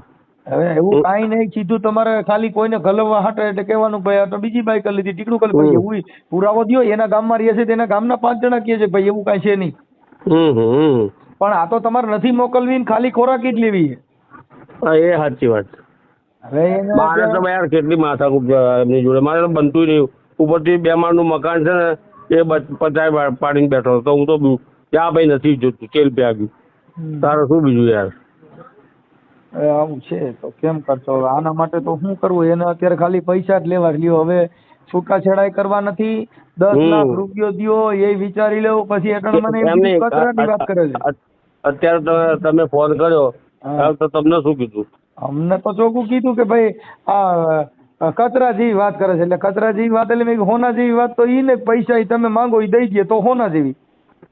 હવે એવું કાંઈ નહીં, સીધું તમારે ખાલી કોઈને ગલવવા હાટે એટલે કહેવાનું ભાઈ આ તો બીજી બાઈક લીધી, ટીકડું કરી. ભાઈ એવું પુરાવો દ્યો. એના ગામમાં રહે છે તેના ગામના 5 જણા કહે છે ભાઈ એવું કાંઈ છે નહીં. પણ આ તો તમારે નથી મોકલવી ને ખાલી ખોરાકી જ લેવી. એ સાચી વાત છે. હવે મારે તો યાર કેટલી માથાકૂટ એમની જોડે. મારે તો બનતું નહીં. ઉપરથી 2 માળનું મકાન છે ને, એ 50 પાડીને બેઠો તો હું તો ત્યાં ભાઈ નથી જોતું, તેલ પ્યાગ્યું. તારે શું બીજું યાર? આવું છે તો કેમ કરશો? આના માટે તો શું કરવું? એને અત્યારે ખાલી પૈસા જ લેવા લ્યો. હવે છૂટાછેડાઈ કરવા નથી. 10 લાખ રૂપિયો દ્યો એ વિચારી લેવું. પછી એટલે મને કચરાની વાત કરે છે. અત્યારે તમે ફોન કર્યો તો તમને શું કીધું? અમને તો ચોખ્ખું કીધું કે ભાઈ આ કચરા જેવી વાત કરે છે. એટલે કચરા જેવી વાત એટલે મેં હોના જેવી વાત તો ઈ ને પૈસા તમે માંગો એ દઈ દે તો હોના જેવી.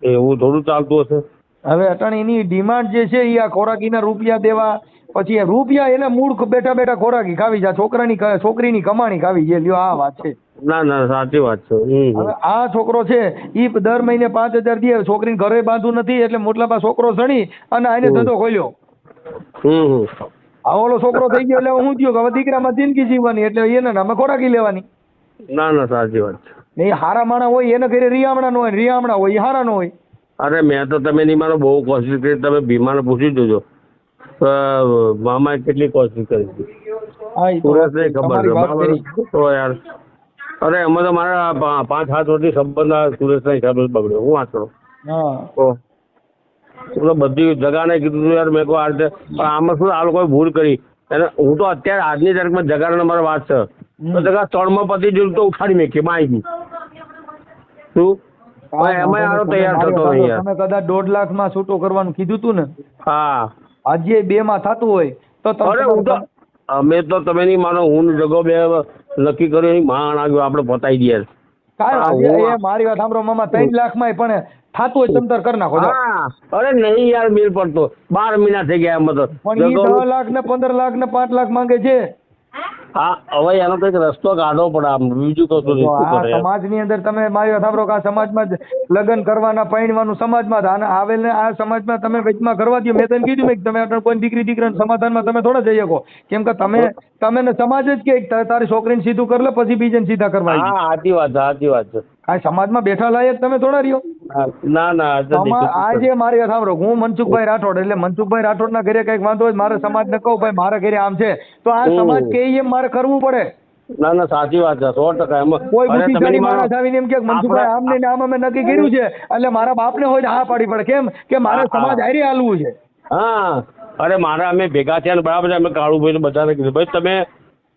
એવું થોડું ચાલતું હશે. હવે અટાણે એની ડિમાન્ડ જે છે એ આ ખોરાકીના રૂપિયા દેવા, પછી રૂપિયા એને મૂળ બેઠા બેઠા ખોરાકી ખાવી જાય, છોકરીની કમાણી ખાવી છે. લ્યો આ વાત છે. ના ના સાચી વાત છે. હવે આ છોકરો છે ઈ દર મહિને 5,000 દે, છોકરીને ઘરે બાંધવું નથી એટલે મોટલા છોકરો સણી અને આને ધંધો ખોલ્યો. આ ઓલો છોકરો થઈ ગયો એટલે હું થયો કે હવે દીકરામાં જિંદગી જીવવાની, એટલે એને નામે ખોરાકી લેવાની. ના ના સાચી વાત છે. એ હારા માણા હોય એને ઘરે રિયામણા ન હોય, રિયામણા હોય એ હારા ન હોય. અરે મેં તો તમે નહીં માનો બહુ કોશિશ કરી. તમે ભીમાને પૂછી જોજો મામાએ કેટલી કોશિશ કરી હતી. સુરેશ નહીં ખબર તો યાર. અરે એમાં તો મારા 5-7 વર્ષથી સંબંધ સુરેશના હિસાબે બગડ્યો. હું વાત કરું તો બધી જગાને કીધું યાર. મેં કહું આ રીતે પણ આમાં શું આ લોકોએ ભૂલ કરી. અને હું તો અત્યારે આજની તારીખમાં જગાને મારે વાત છે તો જગા 3માં પતી ગયું તો ઉખાડી મેકીએ બાઈક શું એમાં આરો તૈયાર થતો નહીં યાર. તમે કદાચ 1.5 લાખમાં છૂટો કરવાનું કીધું તું ને? હા આજે 2માં થતું હોય તો અરે હું તો અમે તો તમે નહીં માનો, હું જગો 2 નક્કી કર્યો માણ આવ્યો આપણે પતાવી દઈએ. મારી વાત સાંભળો મામા, 3 લાખમાં પણ થતું હોય તમતર કરી નાખો. અરે નહીં યાર મેળ પડતો. 12 મહિના થઈ ગયા એમાં તો. પણ 10 લાખ ને 15 લાખ ને 5 લાખ માંગે છે. હા હવે એનો કંઈક રસ્તો કાઢવો પડે આમ બીજું કશું નહીં. શું આ કરે એમ? સમાજની અંદર તમે મારી વાત સાંભળો કે આ સમાજમાં જ લગ્ન કરવાના પૈણવાનું સમાજમાં અને આવેલ આ સમાજમાં તમે વચમાં કરવા દો. મેં તને કીધું મેં કે તમે આપણે કોઈ દીકરી દીકરાના સમાધાનમાં તમે થોડા જઈ શકો. કેમ કે તમે ને સમાજ જ કે તારી છોકરીને સીધું કરી લે પછી બીજાને સીધા કરવા હા સાચી વાત છે, સાચી વાત છે. આ સમાજમાં બેઠા લાયક તમે થોડા રહ્યો. હા, ના ના આ જે મારી વાત સાંભળો, હું મનસુખભાઈ રાઠોડ એટલે મનસુખભાઈ રાઠોડના ઘરે કઈક વાંધો હોય મારે સમાજને કહું ભાઈ મારા ઘરે આમ છે તો આ સમાજ કે એમ મારે કરવું પડે. ના ના સાચી વાત છે 100%. એમાં કોઈ અરે તમે બુદ્ધિશાળી નહીં માનો, માણસ આવીને એમ કે મનસુખભાઈ આમ ને આમ અમે નક્કી કર્યું છે એટલે મારા બાપને હોય તો હા પાડી પડે. કેમ કે મારે સમાજ હારી હાલવું છે. હા અરે મારા અમે ભેગા થયા ને બરાબર છે, અમે કાળુભાઈ બધાને કીધું ભાઈ તમે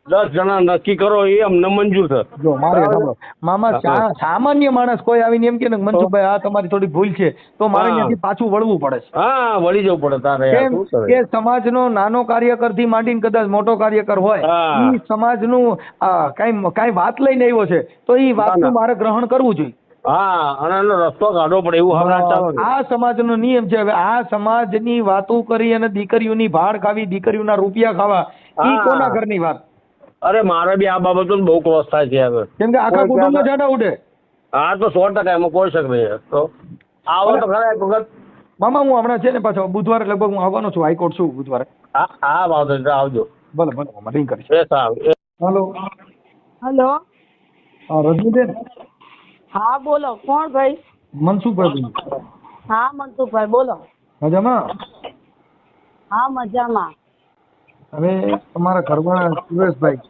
10 જણા નક્કી કરો એ અમને મંજૂર છે. જો મારે સાંભળો મામા, સામાન્ય માણસ કોઈ આવીને એમ કે ને મનસુખભાઈ આ તમારી થોડી ભૂલ છે તો મારે ત્યાંથી પાછું વળવું પડે છે. હા વળી જવું પડે તારે યાર, કેમ શું કરે? કે સમાજનો નાનો કાર્યકર થી માંડીને કદાચ મોટો કાર્યકર હોય હા. ઈ સમાજનું કઈ વાત લઈને આવ્યો છે તો ઈ વાતનું મારે ગ્રહણ કરવું જોઈએ. હા અને એનો રસ્તો કાઢવો પડે એવું હવે ચાલો છે. આ સમાજનો નિયમ છે. હવે આ સમાજની વાતો કરી અને દીકરીઓની ભાડ ખાવી, દીકરીઓના રૂપિયા ખાવા, ઈ હા. કોના ઘરની વાત? અરે મારે બી આ બાબતો બહુ ક્રોસ થાય છે હવે. કેમ કે આખા કુટુંબમાં જાડા ઉડે. હા તો 100% એમાં કોઈ શક નહીં. તો આવો તો ખરા એક વખત. મામા હું હમણાં છે ને પાછો બુધવારે લગભગ હું આવવાનો છું, હાઈકોર્ટ છું બુધવારે. હા હા વાંધો નહીં, આવજો. ભલે ભલે મામા રિંગ કરીશ. એ સારું. Hello hello. હા રજનીબેન, હા બોલો, કોણ ભાઈ? મનસુખભાઈ બોલું. હા મનસુખભાઈ બોલો. મજામાં? હા મજામાં. હવે તમારા ઘરવાળા સુરેશભાઈ,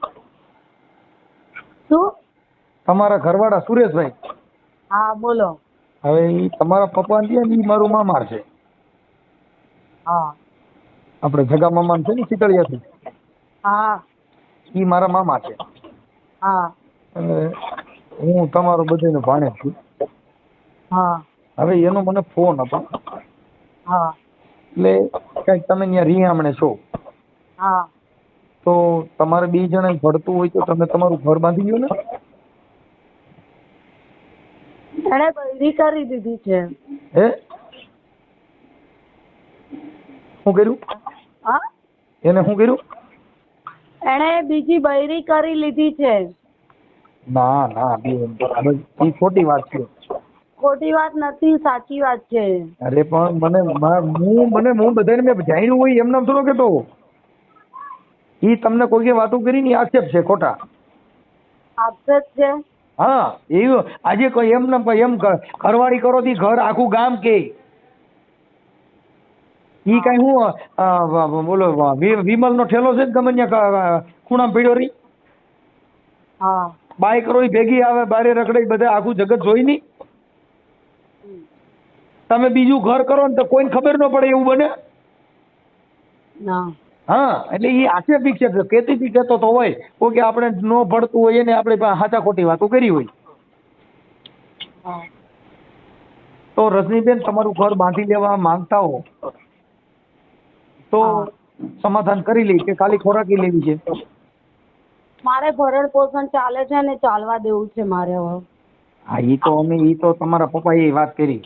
શું? તમારા ઘરવાળા સુરેશભાઈ, હા બોલો. હવે ઈ તમારા પપ્પા ને ઈ મારું મામા છે. હા આપણે જગા મામા છે ને શીતળિયાથી, હા ઈ મારા મામા છે. હા અને હું તમારો બધાનો ભાણેજ છું. હા હવે એનો મને ફોન હતો હા એટલે કઈક તમે ત્યાં રિયામણે છો હા. તો તમારે 2 જણા ભળતું હોય તો તમે તમારું ઘર બાંધી લો ને. એણે બૈરી કરી દીધી છે. હે શું કર્યું? હા એને શું કર્યું? એણે બીજી બૈરી કરી લીધી છે. ના ના બેન, એ ખોટી વાત છે. ખોટી વાત નથી, સાચી વાત છે. અરે પણ હું બધાને મેં જાણ્યું હોય એમ નામ થોડો કેતો. ઈ તમને કોઈ વાતો કરી ની આક્ષેપ છે ખોટા. આક્ષેપ છે. હા એવું આજે કોઈ એમ ઘરવાળી કરો તી ઘર આખું ગામ કે ઈ કઈ હું બોલો વિમલ નો ઠેલો છે ગમે ત્યાં ખૂણામાં પડ્યો રહી. હા બાય કરો ભેગી આવે બારે રખડે બધા આખું જગત જોઈ ની. તમે બીજું ઘર કરો ને તો કોઈને ખબર ન પડે એવું બને. ના હા એટલે ઈ આક્ષેપિક છે, કેતી કેતો તો હોય કોઈ કે આપણે ન ભળતું હોય એને આપણે સાચા ખોટી વાતો કરી હોય. તો રજનીબેન તમારું ઘર બાંધી લેવા માંગતા હો તો સમાધાન કરી લઈ કે ખાલી ખોરાકી લેવી છે? મારે ભરણ પોષણ ચાલે છે ને ચાલવા દેવું છે મારે હવે. હા ઈ તો તમારા પપ્પાએ વાત કરી.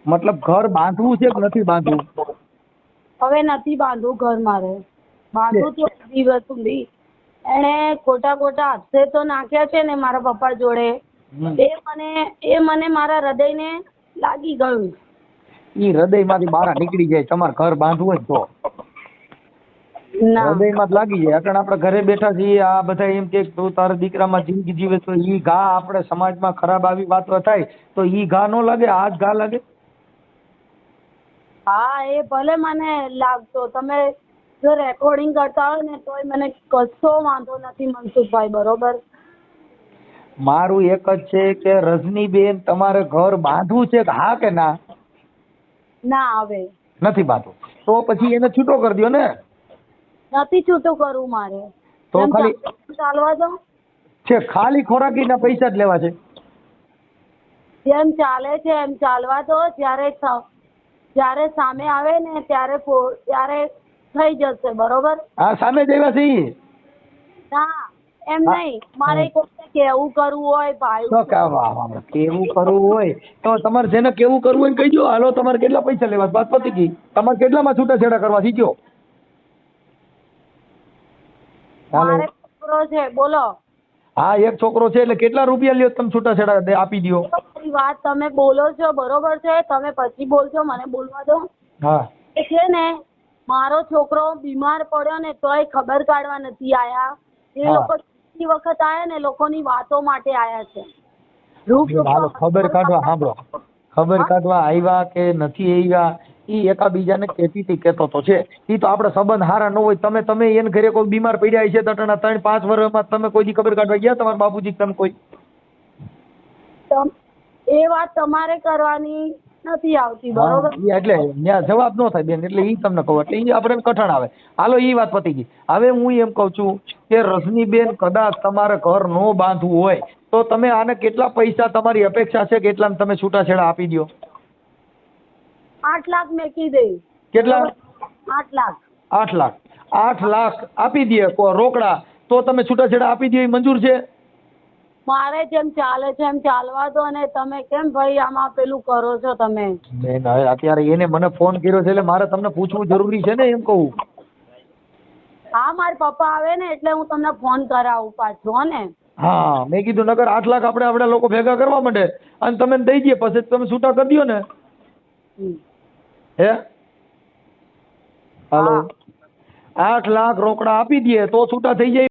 મતલબ ઘર બાંધવું છે કે નથી બાંધવું? હવે નથી બાંધવું ઘર મારે. બાંધવું તો દિવસ સુધી. એણે ખોટા હાથે તો નાખ્યા છે ને મારા પપ્પા જોડે, એ મને મારા હૃદયને લાગી ગયું. ઈ હૃદયમાંથી બહાર નીકળી જાય તમારે ઘર બાંધવું હોય તો. હૃદયમાં જ લાગી જાય. કારણ આપણે ઘરે બેઠા છીએ આ બધા એમ કે તું તારા દીકરામાં જિંદગી જીવે તો ઈ ઘા આપણે સમાજમાં ખરાબ આવી વાતો થાય તો ઈ ઘા નો લાગે, આ જ ઘા લાગે. હા એ ભલે મને લાગતો, તમે જો રેકોર્ડિંગ કરતા હોય ને તોય મને કશો વાંધો નથી મનસુખભાઈ, બરોબર? મારું એક જ છે કે રજનીબેન તમારે ઘર બાંધવું છે કે હા કે ના? ના આવે. નથી બાંધવું તો પછી એને છૂટો કરી દો ને. નથી છૂટું કરવું મારે. તો ખાલી ચાલવા દો છે, ખાલી ખોરાકીના પૈસા જ લેવા છે. જેમ ચાલે છે એમ ચાલવા દો. જ્યારે સામે આવે ને ત્યારે થઈ જશે, બરોબર? હા સામે જ આવ્યા છે. ના એમ નહીં, મારે કોઈને કેવું કરવું હોય ભાઈ, કેવું કરવું હોય તો તમારે જેને કેવું કરવું હોય કહી દો. હાલો તમારે કેટલા પૈસા લેવા? વાત પતી ગઈ. તમારે કેટલામાં છૂટાછેડા કરવા શીખ્યો? મારે છોકરો છે બોલો. હા એક છોકરો છે એટલે કેટલા રૂપિયા લ્યો તમે છૂટાછેડા આપી દો? તમારી વાત તમે બોલો છો બરોબર છે, તમે પછી બોલજો, મને બોલવા દો. હા એ છે ને મારો છોકરો બીમાર પડ્યો ને તોય ખબર કાઢવા નથી આયા. એ હા. લોકો છેલ્લી વખત આયા ને લોકોની વાતો માટે આયા છે. રૂપ હાલો ખબર કાઢવા સાંભળો, ખબર કાઢવા આવ્યા કે નથી આવ્યા ઈ એકાબીજાને કેતો તો છે. ઈ તો આપણે સંબંધ હારા ન હોય. તમે એને ઘરે કોઈ બીમાર પડ્યા છે તટના 3-5 વર્ષમાં તમે કોઈ દી ખબર કાઢવા ગયા તમારા બાપુજી તમે કોઈ? એ વાત તમારે કરવાની નથી આવતી બરોબર. ઈ એટલે ન્યા જવાબ ન થાય બેન, એટલે ઈ તમને કહું એટલે ઈ આપણે કઠણ આવે. હાલો ઈ વાત પતી ગઈ. હવે હું એમ કહું છું કે રજનીબેન કદાચ તમારે ઘર ન બાંધવું હોય તો તમે આને કેટલા પૈસા તમારી અપેક્ષા છે કેટલા તમે છૂટાછેડા આપી દો? 8 લાખ મેં કીધે. કેટલા? 8 લાખ. 8 લાખ. 8 લાખ આપી દે રોકડા તો તમે છૂટાછેડા આપી દો, એ મંજૂર છે? મારે જેમ ચાલે છે એમ ચાલવા દો ને તમે કેમ ભાઈ આમાં પેલું કરો છો તમે? બેન હવે અત્યારે એને મને ફોન કર્યો છે એટલે મારે તમને પૂછવું જરૂરી છે ને, એમ કહું. હા મારા પપ્પા આવે ને એટલે હું તમને ફોન કરાવું પાછો હો ને. હા મેં કીધું નકર 8 લાખ આપણે લોકો ભેગા કરવા માંડે અને તમે દઈ દઈએ પછી તમે છૂટા કરી દો ને. હે હાલો 8 લાખ રોકડા આપી દઈએ તો છૂટા થઈ જાય.